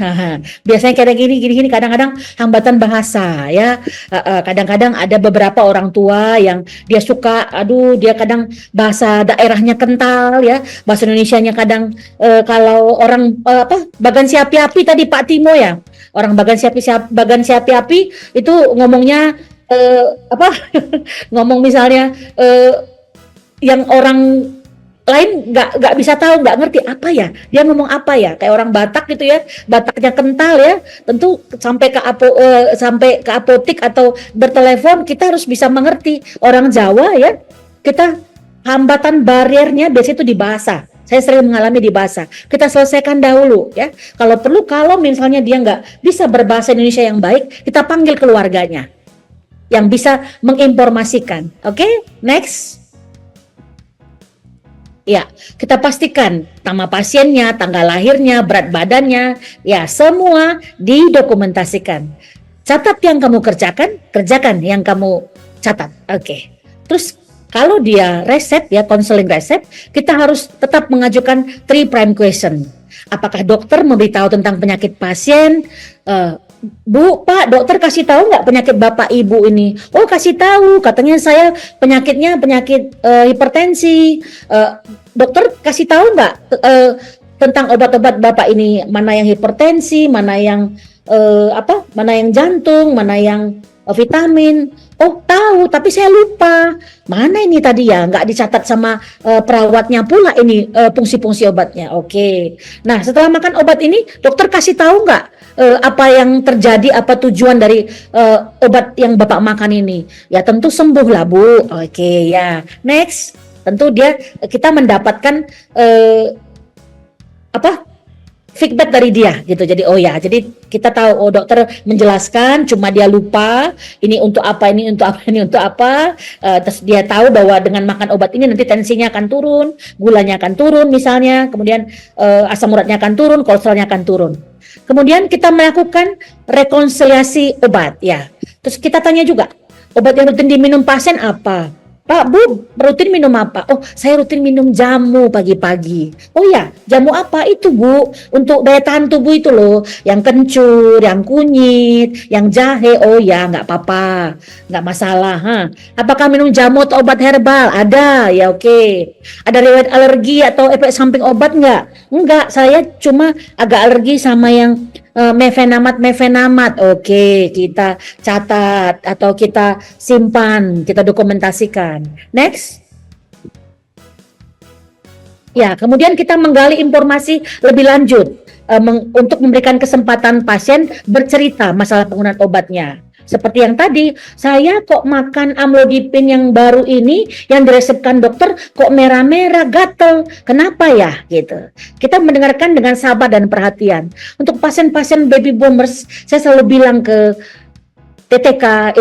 biasanya kayak gini, kadang-kadang hambatan bahasa ya. Kadang-kadang ada beberapa orang tua yang dia suka, dia kadang bahasa daerahnya kental ya, bahasa Indonesianya kadang kalau orang Bagan Siapi-api tadi Pak Timo ya, orang Bagan Siapi-api itu ngomongnya ngomong misalnya yang orang lain nggak bisa tahu, nggak ngerti apa ya dia ngomong apa ya, kayak orang Batak gitu ya, Bataknya kental ya, tentu sampai ke apotik atau bertelepon kita harus bisa mengerti. Orang Jawa ya, kita hambatan bariernya biasanya itu di bahasa. Saya sering mengalami di bahasa. Kita selesaikan dahulu ya. Kalau perlu, kalau misalnya dia nggak bisa berbahasa Indonesia yang baik, kita panggil keluarganya yang bisa menginformasikan. Oke, next. Ya, kita pastikan nama pasiennya, tanggal lahirnya, berat badannya, ya semua didokumentasikan. Catat yang kamu kerjakan yang kamu catat. Oke. Terus kalau dia resep ya, konseling resep, kita harus tetap mengajukan 3 prime question. Apakah dokter memberitahu tentang penyakit pasien? Bu, Pak, dokter kasih tahu nggak penyakit Bapak Ibu ini? Oh, kasih tahu. Katanya saya penyakitnya penyakit hipertensi. Dokter kasih tahu nggak tentang obat-obat Bapak ini? Mana yang hipertensi, mana yang mana yang jantung, mana yang vitamin. Oh, tahu, tapi saya lupa. Mana ini tadi ya? Nggak dicatat sama perawatnya pula ini fungsi-fungsi obatnya. Oke. Nah, setelah makan obat ini, dokter kasih tahu nggak apa yang terjadi, apa tujuan dari obat yang Bapak makan ini? Ya, tentu sembuh lah, Bu. Oke, ya. Next, tentu kita mendapatkan feedback dari dia gitu. Jadi jadi kita tahu dokter menjelaskan, cuma dia lupa ini untuk apa, ini untuk apa, ini untuk apa. Terus dia tahu bahwa dengan makan obat ini nanti tensinya akan turun, gulanya akan turun misalnya, kemudian asam uratnya akan turun, kolesterolnya akan turun. Kemudian kita melakukan rekonsiliasi obat ya. Terus kita tanya juga, obat yang rutin diminum pasien apa? Pak, Bu, rutin minum apa? Oh, saya rutin minum jamu pagi-pagi. Oh ya, jamu apa itu, Bu? Untuk daya tahan tubuh itu loh, yang kencur, yang kunyit, yang jahe. Oh ya, nggak apa-apa, nggak masalah. Apakah minum jamu atau obat herbal? Ada, ya oke. Ada riwayat alergi atau efek samping obat nggak? Enggak, saya cuma agak alergi sama yang mefenamat. Oke, kita catat atau kita simpan, kita dokumentasikan. Next. Ya, kemudian kita menggali informasi lebih lanjut untuk memberikan kesempatan pasien bercerita masalah penggunaan obatnya. Seperti yang tadi, saya kok makan amlodipin yang baru ini, yang diresepkan dokter, kok merah-merah, gatel. Kenapa ya? Gitu. Kita mendengarkan dengan sabar dan perhatian. Untuk pasien-pasien baby boomers, saya selalu bilang ke TTK,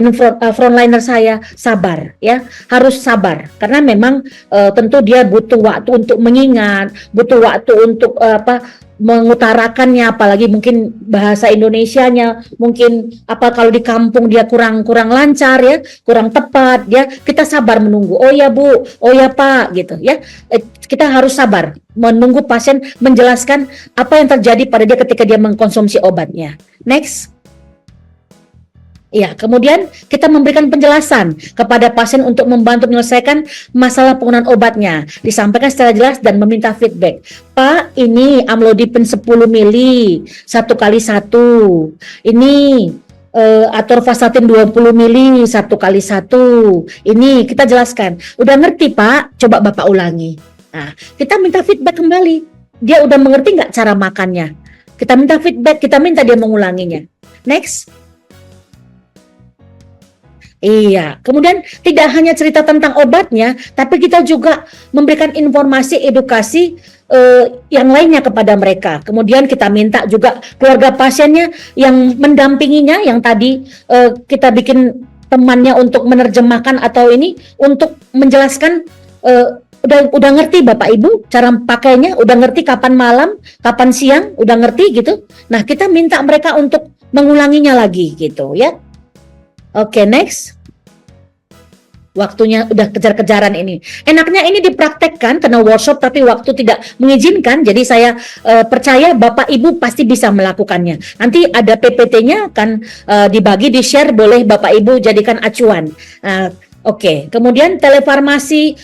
frontliner saya, sabar ya, harus sabar karena memang tentu dia butuh waktu untuk mengingat, butuh waktu untuk mengutarakannya, apalagi mungkin bahasa Indonesianya mungkin kalau di kampung dia kurang lancar ya, kurang tepat ya, kita sabar menunggu. Oh ya Bu, oh ya Pak gitu ya. Kita harus sabar menunggu pasien menjelaskan apa yang terjadi pada dia ketika dia mengkonsumsi obatnya. Next. Ya, kemudian kita memberikan penjelasan kepada pasien untuk membantu menyelesaikan masalah penggunaan obatnya. Disampaikan secara jelas dan meminta feedback. Pak, ini amlodipin 10 mili, 1x1. Ini atorvastatin 20 mili, 1x1. Ini kita jelaskan. Udah ngerti Pak? Coba Bapak ulangi. Nah, kita minta feedback kembali. Dia udah mengerti nggak cara makannya? Kita minta feedback, kita minta dia mengulanginya. Next. Iya, kemudian tidak hanya cerita tentang obatnya, tapi kita juga memberikan informasi edukasi yang lainnya kepada mereka. Kemudian kita minta juga keluarga pasiennya yang mendampinginya, yang tadi kita bikin temannya untuk menerjemahkan atau ini untuk menjelaskan. Udah ngerti Bapak Ibu cara pakainya, udah ngerti kapan malam, kapan siang, udah ngerti gitu. Nah, kita minta mereka untuk mengulanginya lagi gitu ya. Oke, next. Waktunya udah kejar-kejaran ini. Enaknya ini dipraktekkan karena workshop tapi waktu tidak mengizinkan. Jadi saya percaya Bapak Ibu pasti bisa melakukannya. Nanti ada PPT-nya akan dibagi, di-share, boleh Bapak Ibu jadikan acuan. Oke. Kemudian telefarmasi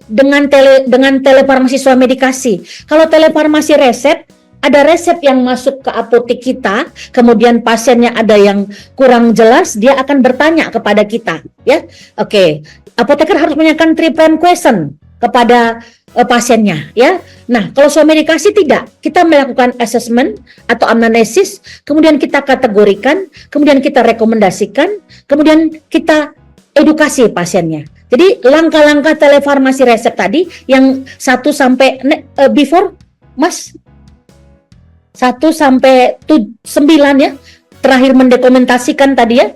dengan telefarmasi swamedikasi. Kalau telefarmasi resep, ada resep yang masuk ke apotek kita, kemudian pasiennya ada yang kurang jelas, dia akan bertanya kepada kita, ya. Oke. Apoteker harus menanyakan 3 prime question kepada pasiennya, ya. Nah, kalau swamedikasi tidak, kita melakukan assessment atau anamnesis, kemudian kita kategorikan, kemudian kita rekomendasikan, kemudian kita edukasi pasiennya. Jadi langkah-langkah telefarmasi resep tadi yang 1 sampai before, Mas, 1 sampai 9 ya, terakhir mendokumentasikan tadi ya,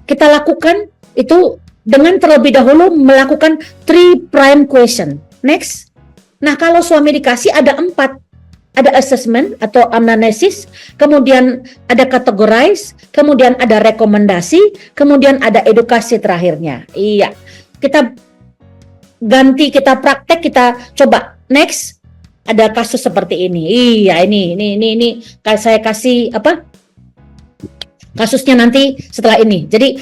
kita lakukan itu dengan terlebih dahulu melakukan 3 prime question. Next. Nah, kalau swamedikasi ada 4. ada assessment atau anamnesis, kemudian ada categorize, kemudian ada rekomendasi, kemudian ada edukasi terakhirnya. Iya, kita ganti, kita praktek, kita coba. Next, ada kasus seperti ini. Iya, ini saya kasih apa? Kasusnya nanti setelah ini. Jadi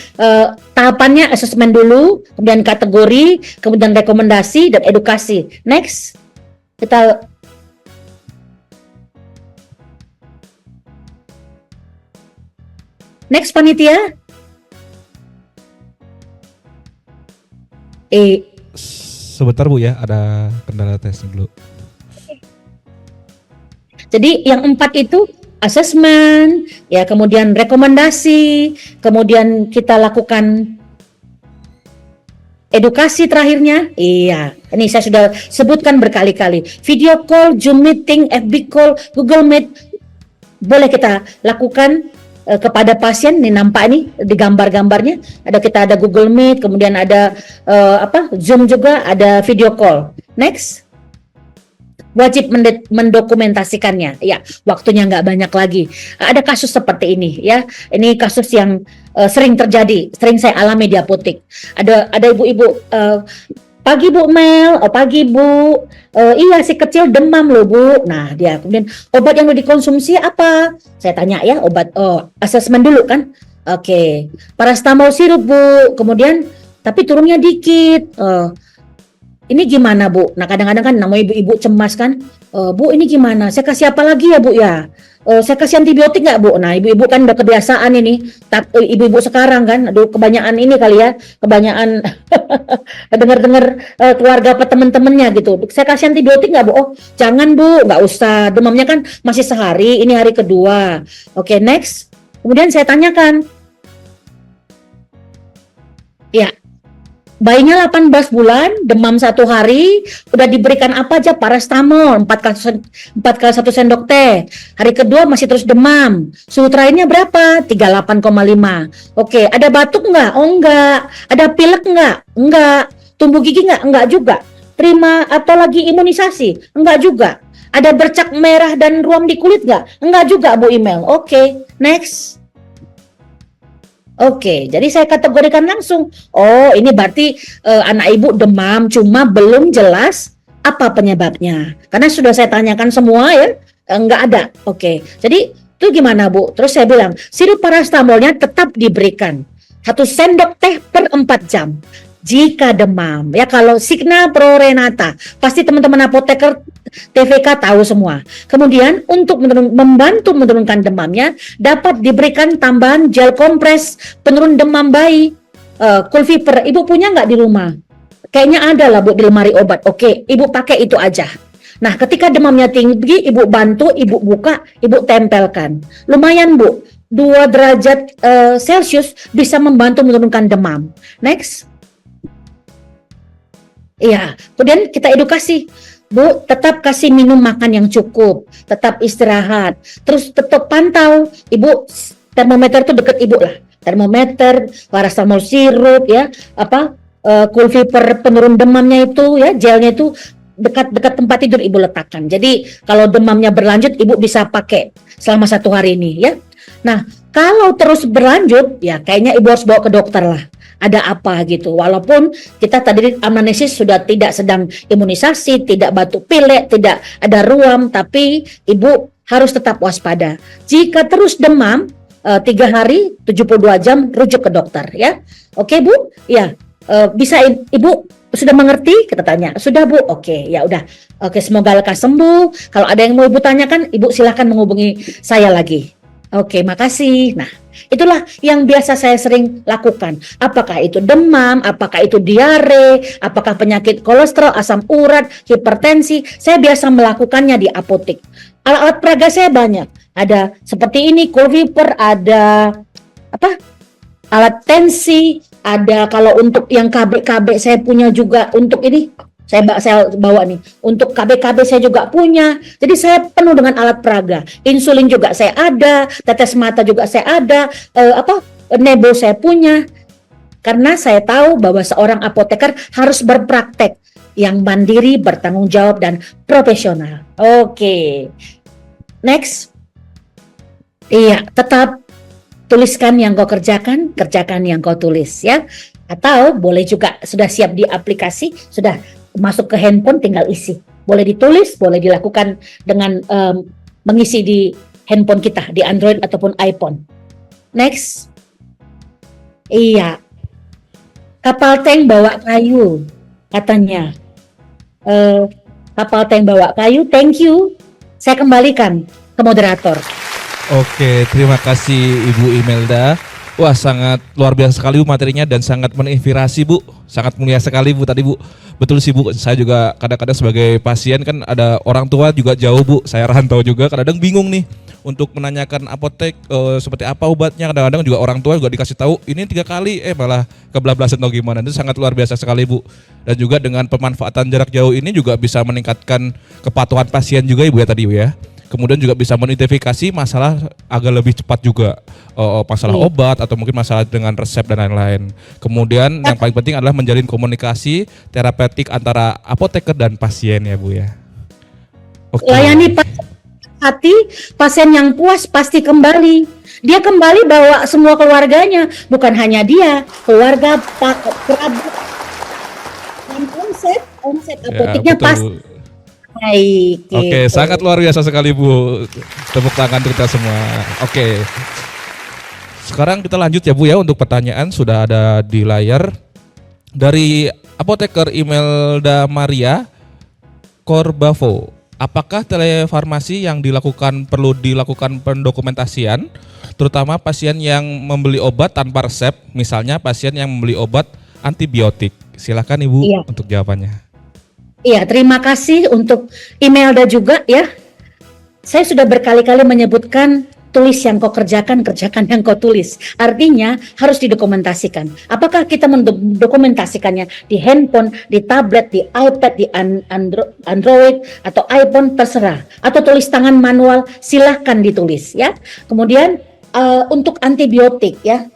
tahapannya assessment dulu, kemudian kategori, kemudian rekomendasi dan edukasi. Next, kita next panitia. Sebentar Bu ya, ada kendala tes dulu. Jadi yang 4 itu assessment, ya kemudian rekomendasi, kemudian kita lakukan edukasi terakhirnya. Iya, ini saya sudah sebutkan berkali-kali. Video call, Zoom meeting, FB call, Google Meet, boleh kita lakukan kepada pasien. Ini nampak nih di gambar-gambarnya. Kita ada Google Meet, kemudian ada Zoom juga, ada video call. Next. Wajib mendokumentasikannya. Ya, waktunya nggak banyak lagi. Ada kasus seperti ini ya. Ini kasus yang sering terjadi, sering saya alami di apotek. Ada ibu-ibu, pagi Bu Mel, pagi Bu, iya si kecil demam loh Bu. Nah dia kemudian obat yang mau dikonsumsi apa? Saya tanya ya, obat, asesmen dulu kan. Oke, paracetamol sirup Bu. Kemudian tapi turunnya dikit. Ini gimana Bu? Nah kadang-kadang kan namanya ibu-ibu cemas kan, Bu ini gimana? Saya kasih apa lagi ya Bu ya? Saya kasih antibiotik nggak Bu? Nah ibu-ibu kan udah kebiasaan ini, ibu-ibu sekarang kan, aduh kebanyakan ini kali ya, kebanyakan dengar-dengar keluarga apa teman-temannya gitu. Saya kasih antibiotik nggak Bu? Oh jangan Bu, nggak usah, demamnya kan masih sehari, ini hari kedua. Oke, next. Kemudian saya tanyakan, ya. Bayinya 18 bulan, demam 1 hari, udah diberikan apa aja? Paracetamol 4 kali 1 sendok teh. Hari kedua masih terus demam. Suhu terakhirnya berapa? 38,5. Oke, ada batuk nggak? Oh enggak. Ada pilek nggak? Enggak. Tumbuh gigi nggak? Enggak juga. Terima atau lagi imunisasi? Enggak juga. Ada bercak merah dan ruam di kulit nggak? Enggak juga Bu Email. Oke, next. Oke, jadi saya kategorikan langsung. Oh, ini berarti anak ibu demam, cuma belum jelas apa penyebabnya. Karena sudah saya tanyakan semua ya, enggak ada. Oke, jadi itu gimana Bu? Terus saya bilang, sirup paracetamolnya tetap diberikan. 1 sendok teh per 4 jam. Jika demam, ya kalau Signa Pro Renata, pasti teman-teman apoteker TVK tahu semua. Kemudian untuk membantu menurunkan demamnya, dapat diberikan tambahan gel kompres penurun demam bayi, Kulviper. Ibu punya nggak di rumah? Kayaknya ada lah Bu di lemari obat. Oke, Ibu pakai itu aja. Nah, ketika demamnya tinggi, Ibu bantu, Ibu buka, Ibu tempelkan. Lumayan Bu, 2 derajat Celcius bisa membantu menurunkan demam. Next. Iya, kemudian kita edukasi, Bu, tetap kasih minum makan yang cukup, tetap istirahat, terus tetap pantau, Ibu, termometer itu deket Ibu lah, termometer, paracetamol sirup ya, Kulviper penurun demamnya itu ya, gelnya itu dekat-dekat tempat tidur Ibu letakkan. Jadi kalau demamnya berlanjut, Ibu bisa pakai selama 1 hari ini ya. Nah, kalau terus berlanjut, ya kayaknya Ibu harus bawa ke dokter lah. Ada apa gitu, walaupun kita tadi anamnesis sudah tidak sedang imunisasi, tidak batuk pilek, tidak ada ruam, tapi Ibu harus tetap waspada. Jika terus demam 3 hari 72 jam rujuk ke dokter ya. Oke Bu, ya bisa Ibu sudah mengerti? Kita tanya. Sudah Bu? Oke, ya udah. Oke, semoga lekas sembuh. Kalau ada yang mau Ibu tanyakan, Ibu silakan menghubungi saya lagi. Oke, makasih. Nah, itulah yang biasa saya sering lakukan. Apakah itu demam, apakah itu diare, apakah penyakit kolesterol, asam urat, hipertensi, saya biasa melakukannya di apotek. Alat-alat peraga saya banyak. Ada seperti ini, Kulviper, ada alat tensi, ada kalau untuk yang KB saya punya juga untuk ini. Saya bawa nih, untuk KB saya juga punya. Jadi saya penuh dengan alat peraga. Insulin juga saya ada, tetes mata juga saya ada, nebo saya punya. Karena saya tahu bahwa seorang apoteker harus berpraktek yang mandiri, bertanggung jawab dan profesional. Oke. Next. Iya, tetap tuliskan yang kau kerjakan, kerjakan yang kau tulis ya. Atau boleh juga sudah siap di aplikasi, sudah masuk ke handphone tinggal isi. Boleh ditulis, boleh dilakukan dengan mengisi di handphone kita, di Android ataupun iPhone. Next. Iya. Kapal tank bawa kayu, katanya. Kapal tank bawa kayu, thank you. Saya kembalikan ke moderator. Oke, terima kasih Ibu Imelda. Wah, sangat luar biasa sekali Bu materinya dan sangat menginspirasi Bu. Sangat mulia sekali Bu tadi Bu. Betul sih Bu, saya juga kadang-kadang sebagai pasien kan ada orang tua juga jauh Bu. Saya rantau juga, kadang-kadang bingung nih untuk menanyakan apotek seperti apa obatnya. Kadang-kadang juga orang tua juga dikasih tahu ini 3 kali malah kebablasan atau gimana. Itu sangat luar biasa sekali Bu. Dan juga dengan pemanfaatan jarak jauh ini juga bisa meningkatkan kepatuhan pasien juga Ibu ya tadi Bu ya. Kemudian juga bisa mengidentifikasi masalah agak lebih cepat juga, masalah obat atau mungkin masalah dengan resep dan lain-lain. Kemudian yang paling penting adalah menjalin komunikasi terapeutik antara apoteker dan pasien ya Bu ya. Oke. Layani hati, pasien yang puas pasti kembali. Dia kembali bawa semua keluarganya, bukan hanya dia, keluarga, kerabat. Dan omset apoteknya Ya, pasti baik. Oke, gitu. sangat luar biasa sekali Bu. Tepuk tangan untuk kita semua. Oke. Sekarang kita lanjut ya Bu ya untuk pertanyaan sudah ada di layar. Dari apoteker Imelda Maria Korbavo. Apakah telefarmasi yang dilakukan perlu dilakukan pendokumentasian, terutama pasien yang membeli obat tanpa resep, misalnya pasien yang membeli obat antibiotik? Silakan Ibu untuk jawabannya. Iya, terima kasih untuk Imelda juga ya. Saya sudah berkali-kali menyebutkan tulis yang kau kerjakan, kerjakan yang kau tulis. Artinya harus didokumentasikan. Apakah kita mendokumentasikannya di handphone, di tablet, di iPad, di Android atau iPhone terserah. Atau tulis tangan manual silahkan ditulis ya. Kemudian untuk antibiotik ya.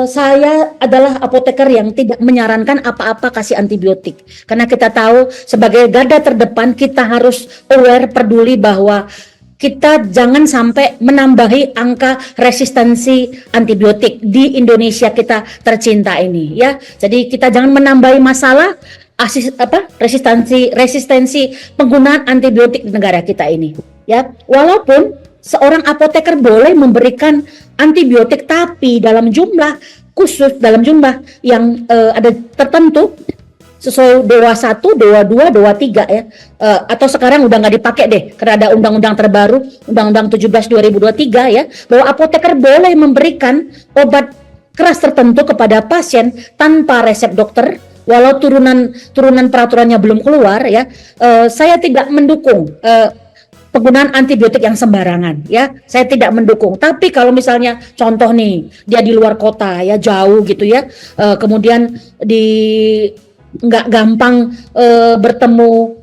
Saya adalah apoteker yang tidak menyarankan apa-apa kasih antibiotik karena kita tahu sebagai garda terdepan kita harus aware, peduli bahwa kita jangan sampai menambahi angka resistensi antibiotik di Indonesia kita tercinta ini ya. Jadi kita jangan menambahi masalah resistensi penggunaan antibiotik di negara kita ini ya. Walaupun seorang apoteker boleh memberikan antibiotik tapi dalam jumlah khusus, dalam jumlah yang ada tertentu sesuai DOA 1, DOA 2, DOA 3 ya. Atau sekarang udah nggak dipakai deh karena ada undang-undang terbaru, Undang-Undang 17 2023 ya, bahwa apoteker boleh memberikan obat keras tertentu kepada pasien tanpa resep dokter walau turunan peraturannya belum keluar ya. Saya tidak mendukung penggunaan antibiotik yang sembarangan ya, saya tidak mendukung. Tapi kalau misalnya contoh nih dia di luar kota ya, jauh gitu ya, kemudian nggak gampang bertemu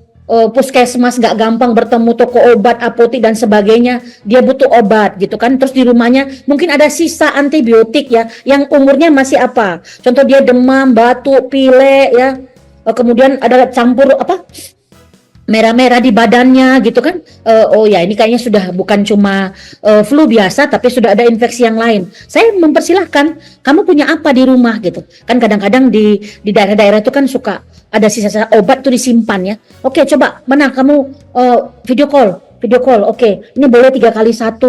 puskesmas, nggak gampang bertemu toko obat, apotik dan sebagainya, dia butuh obat gitu kan, terus di rumahnya mungkin ada sisa antibiotik ya yang umurnya masih apa, contoh dia demam, batuk, pilek ya, kemudian ada campur merah-merah di badannya gitu kan. Oh ya, ini kayaknya sudah bukan cuma flu biasa tapi sudah ada infeksi yang lain. Saya mempersilahkan, kamu punya apa di rumah gitu. Kan kadang-kadang di daerah-daerah itu kan suka ada sisa-sisa obat tuh disimpan ya. Oke, coba mana kamu video call. Oke, ini boleh 3 kali 1.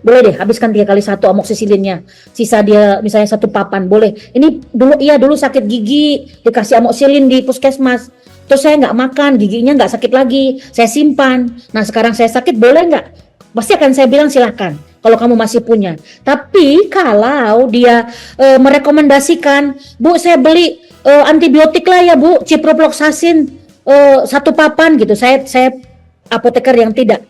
Boleh deh, habiskan 3 kali 1 amoksisillinnya. Sisa dia misalnya 1 papan, boleh. Ini dulu sakit gigi, dikasih amoksisillin di puskesmas. Terus saya nggak makan, giginya nggak sakit lagi, saya simpan. Nah sekarang saya sakit, boleh nggak? Pasti akan saya bilang silahkan, kalau kamu masih punya. Tapi kalau dia merekomendasikan, Bu saya beli antibiotik lah ya Bu, ciprofloxacin 1 papan gitu. Saya apoteker yang tidak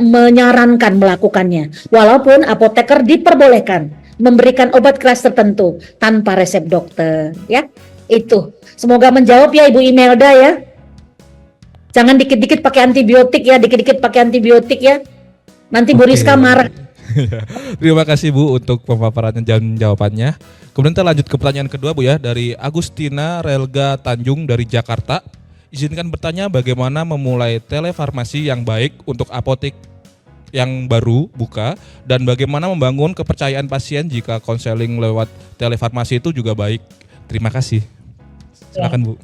menyarankan melakukannya. Walaupun apoteker diperbolehkan memberikan obat keras tertentu tanpa resep dokter ya. Itu. Semoga menjawab ya Ibu Imelda ya. Jangan dikit-dikit pakai antibiotik ya, Nanti Bu Rizka marah. Terima kasih Bu untuk pemaparannya dan jawabannya. Kemudian kita lanjut ke pertanyaan kedua Bu ya, dari Agustina Relga Tanjung dari Jakarta. Izinkan bertanya bagaimana memulai telefarmasi yang baik untuk apotek yang baru buka, dan bagaimana membangun kepercayaan pasien jika konseling lewat telefarmasi itu juga baik. Terima kasih. Silakan Bu.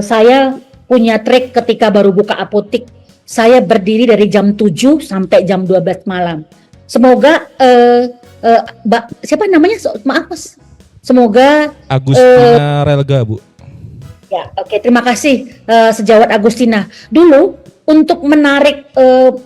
Saya punya trik ketika baru buka apotik. Saya berdiri dari jam 7 sampai jam 12 malam. Semoga siapa namanya? Maaf Mas. Semoga Agustina Relga, Bu. Ya, oke, terima kasih sejawat Agustina. Dulu untuk menarik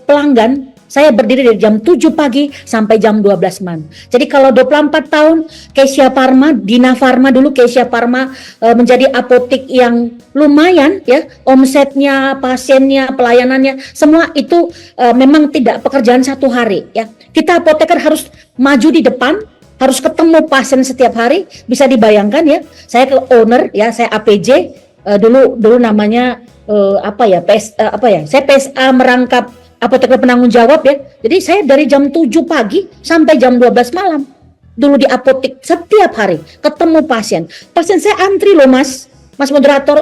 pelanggan, saya berdiri dari jam 7 pagi sampai jam 12 malam. Jadi kalau 24 tahun Kesia Pharma, Dina Pharma dulu Kesia Pharma menjadi apotik yang lumayan ya, omsetnya, pasiennya, pelayanannya, semua itu memang tidak pekerjaan satu hari ya. Kita apoteker harus maju di depan, harus ketemu pasien setiap hari. Bisa dibayangkan ya, saya owner ya, saya APJ dulu namanya saya PSA merangkap apoteker penanggung jawab ya. Jadi saya dari jam 7 pagi sampai jam 12 malam dulu di apotik setiap hari ketemu pasien. Pasien saya antri loh Mas moderator.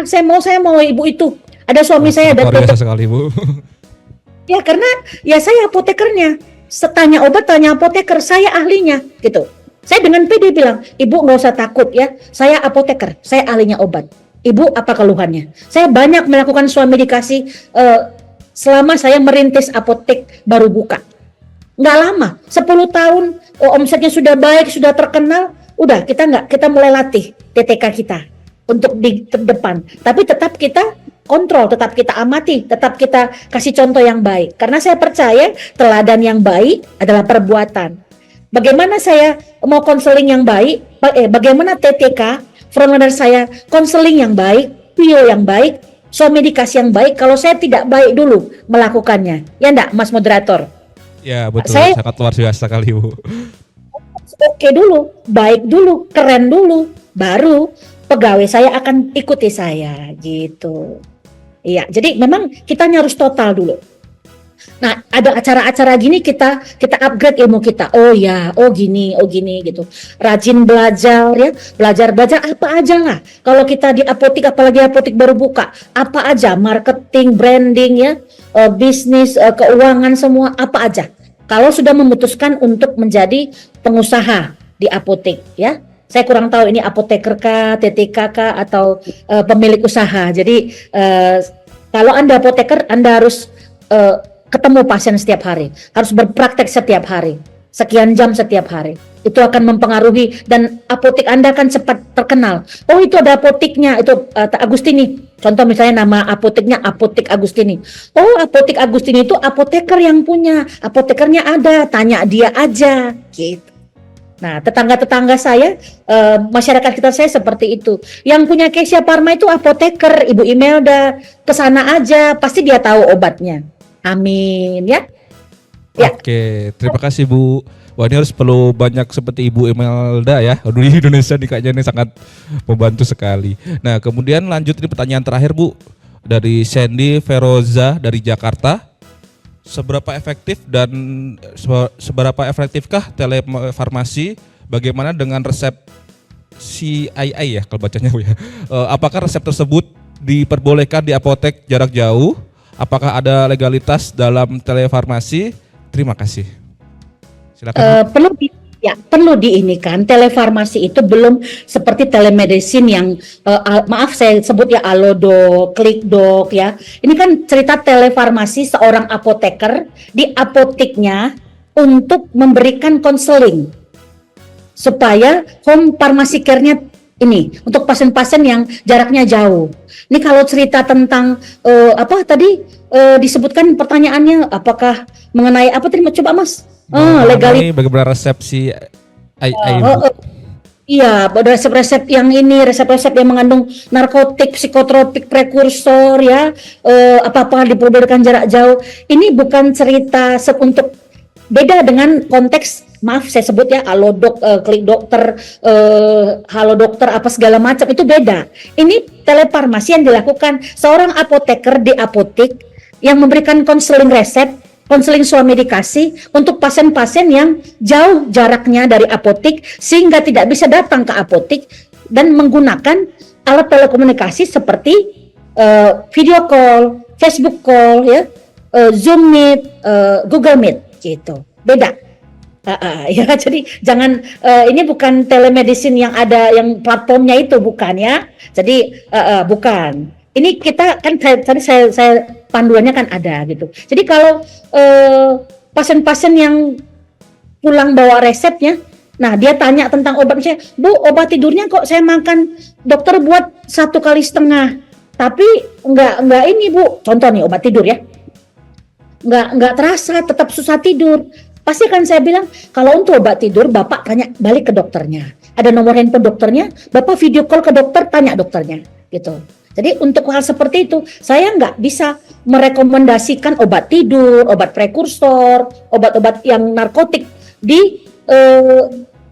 Saya mau ibu itu. Ada suami saya ada luar biasa sekali Bu. Ya karena ya saya apotekernya. Tanya obat, tanya apoteker, saya ahlinya gitu. Saya dengan pede bilang, ibu nggak usah takut ya, saya apoteker, saya ahlinya obat. Ibu apa keluhannya? Saya banyak melakukan swamedikasi selama saya merintis apotek baru buka. Nggak lama, 10 tahun omsetnya sudah baik, sudah terkenal, udah kita mulai latih TTK kita untuk di depan. Tapi tetap kita kontrol, tetap kita amati, tetap kita kasih contoh yang baik. Karena saya percaya teladan yang baik adalah perbuatan. Bagaimana saya mau konseling yang baik, bagaimana TTK, frontliner saya konseling yang baik, PIO yang baik, swamedikasi yang baik, kalau saya tidak baik dulu melakukannya. Ya enggak, Mas Moderator? Ya betul, sangat luar biasa kali Bu. Oke dulu, baik dulu, keren dulu, baru pegawai saya akan ikuti saya gitu. Iya, jadi memang kita harus total dulu. Nah, ada acara-acara gini kita upgrade ilmu kita. Oh gini gitu. Rajin belajar ya, belajar apa aja lah. Kalau kita di apotik, apalagi apotik baru buka, apa aja, marketing, branding ya, bisnis, keuangan semua apa aja. Kalau sudah memutuskan untuk menjadi pengusaha di apotik ya. Saya kurang tahu ini apoteker kah, TTK kah, atau pemilik usaha. Jadi kalau Anda apoteker, Anda harus ketemu pasien setiap hari, harus berpraktek setiap hari, sekian jam setiap hari. Itu akan mempengaruhi dan apotik Anda akan cepat terkenal. Oh itu ada apotiknya, itu Agustini. Contoh misalnya nama apotiknya Apotik Agustini. Oh apotik Agustini itu apoteker yang punya, apotekernya ada, tanya dia aja gitu. Nah, tetangga-tetangga saya, masyarakat kita saya seperti itu. Yang punya Kesia Pharma itu apoteker, Ibu Imelda, kesana aja, pasti dia tahu obatnya. Amin ya. Oke, terima kasih Bu. Wah ini harus perlu banyak seperti Ibu Imelda ya. Di Indonesia nih kayaknya ini sangat membantu sekali. Nah kemudian lanjut ini pertanyaan terakhir Bu. Dari Sandy Feroza dari Jakarta. Seberapa efektif dan seberapa efektifkah telefarmasi? Bagaimana dengan resep CII ya kalau bacanya Bu ya? Apakah resep tersebut diperbolehkan di apotek jarak jauh? Apakah ada legalitas dalam telefarmasi? Terima kasih. Silakan. Perlu diinikan, telefarmasi itu belum seperti telemedicine yang maaf saya sebut ya Alodoc, Klikdoc ya. Ini kan cerita telefarmasi seorang apoteker di apotiknya untuk memberikan konseling supaya home pharmacy care-nya ini untuk pasien-pasien yang jaraknya jauh. Ini kalau cerita tentang disebutkan pertanyaannya apakah mengenai apa tadi coba Mas? Legalitas. Bagaimana resepsi Iya, resep-resep yang ini, resep-resep yang mengandung narkotik, psikotropik, prekursor ya, apa-apa diperbolehkan jarak jauh. Ini bukan cerita untuk beda dengan konteks, maaf saya sebut ya, Alodoc, Klik Dokter, Halo Dokter, apa segala macam, itu beda. Ini telefarmasi yang dilakukan seorang apoteker di apotik yang memberikan konseling resep, konseling swamedikasi untuk pasien-pasien yang jauh jaraknya dari apotik sehingga tidak bisa datang ke apotik dan menggunakan alat telekomunikasi seperti video call, Facebook call ya, Zoom Meet, Google Meet gitu. Beda. Ya, jadi jangan ini bukan telemedicine yang ada yang platformnya itu bukan ya. Jadi bukan. Ini kita kan tadi saya panduannya kan ada gitu. Jadi kalau pasien-pasien yang pulang bawa resepnya, nah dia tanya tentang obat, misalnya, Bu, obat tidurnya kok saya makan dokter buat 1,5 kali, tapi enggak ini Bu, contoh nih obat tidur ya, enggak terasa, tetap susah tidur. Pasti kan saya bilang, kalau untuk obat tidur Bapak tanya balik ke dokternya, ada nomor handphone dokternya, Bapak video call ke dokter, tanya dokternya gitu. Jadi untuk hal seperti itu, saya nggak bisa merekomendasikan obat tidur, obat prekursor, obat-obat yang narkotik di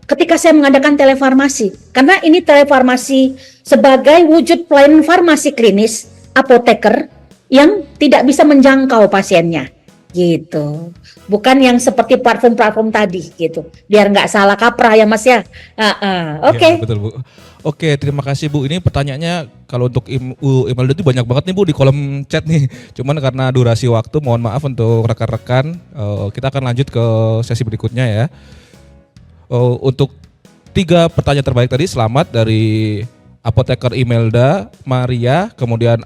ketika saya mengadakan telefarmasi. Karena ini telefarmasi sebagai wujud pelayanan farmasi klinis, apoteker yang tidak bisa menjangkau pasiennya, gitu. Bukan yang seperti platform-platform tadi, gitu. Biar nggak salah kaprah ya Mas ya. Oke. Ya, betul Bu. Oke, terima kasih Bu. Ini pertanyaannya kalau untuk email itu banyak banget nih Bu di kolom chat nih. Cuman karena durasi waktu, mohon maaf untuk rekan-rekan. Kita akan lanjut ke sesi berikutnya ya. Untuk 3 pertanyaan terbaik tadi, selamat dari Apoteker Imelda, Maria, kemudian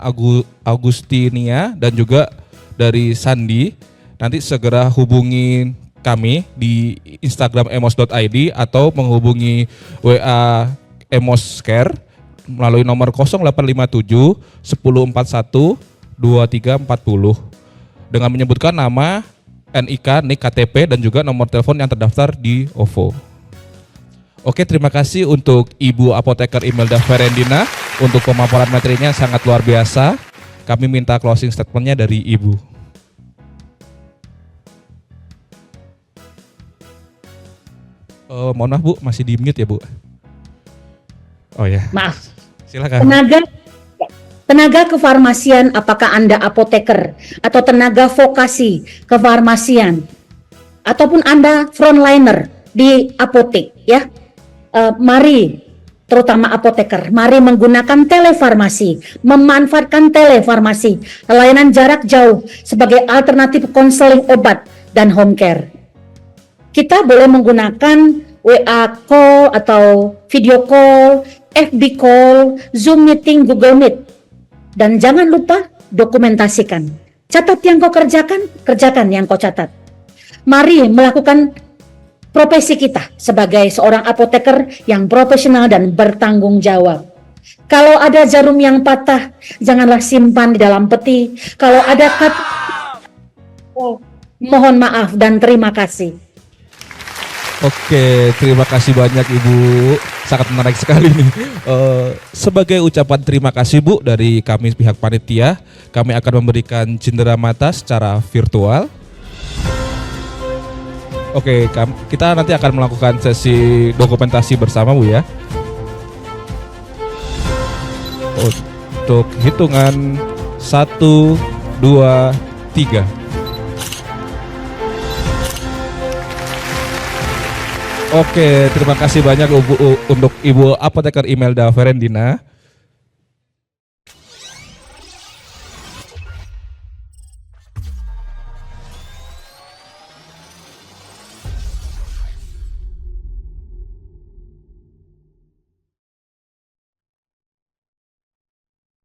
Agustinia, dan juga dari Sandi. Nanti segera hubungi kami di Instagram emos.id atau menghubungi WA Emos Care melalui nomor 0857 1041 2340 dengan menyebutkan nama, NIK, NIK KTP, dan juga nomor telepon yang terdaftar di OVO. Oke, terima kasih untuk Ibu Apoteker Imelda Ferendina untuk pemaparan materinya sangat luar biasa. Kami minta closing statementnya dari Ibu. Mohon maaf Bu, masih di mute ya Bu? Oh ya. Maaf. Silakan. Tenaga kefarmasian, apakah Anda apoteker atau tenaga vokasi kefarmasian ataupun Anda frontliner di apotek ya. Mari, terutama apoteker, mari menggunakan telefarmasi, memanfaatkan telefarmasi, layanan jarak jauh sebagai alternatif konseling obat dan home care. Kita boleh menggunakan WA call atau video call, FB call, Zoom meeting, Google Meet. Dan jangan lupa dokumentasikan. Catat yang kau kerjakan, kerjakan yang kau catat. Mari melakukan profesi kita sebagai seorang apoteker yang profesional dan bertanggung jawab. Kalau ada jarum yang patah, janganlah simpan di dalam peti. Kalau ada kata, mohon maaf dan terima kasih. Oke, terima kasih banyak Ibu. Sangat menarik sekali nih. Sebagai ucapan terima kasih Bu dari kami pihak panitia, kami akan memberikan cindera mata secara virtual. Oke, kita nanti akan melakukan sesi dokumentasi bersama Bu ya. Untuk hitungan 1, 2, 3. Oke, terima kasih banyak untuk Ibu Apoteker Imelda Ferendina.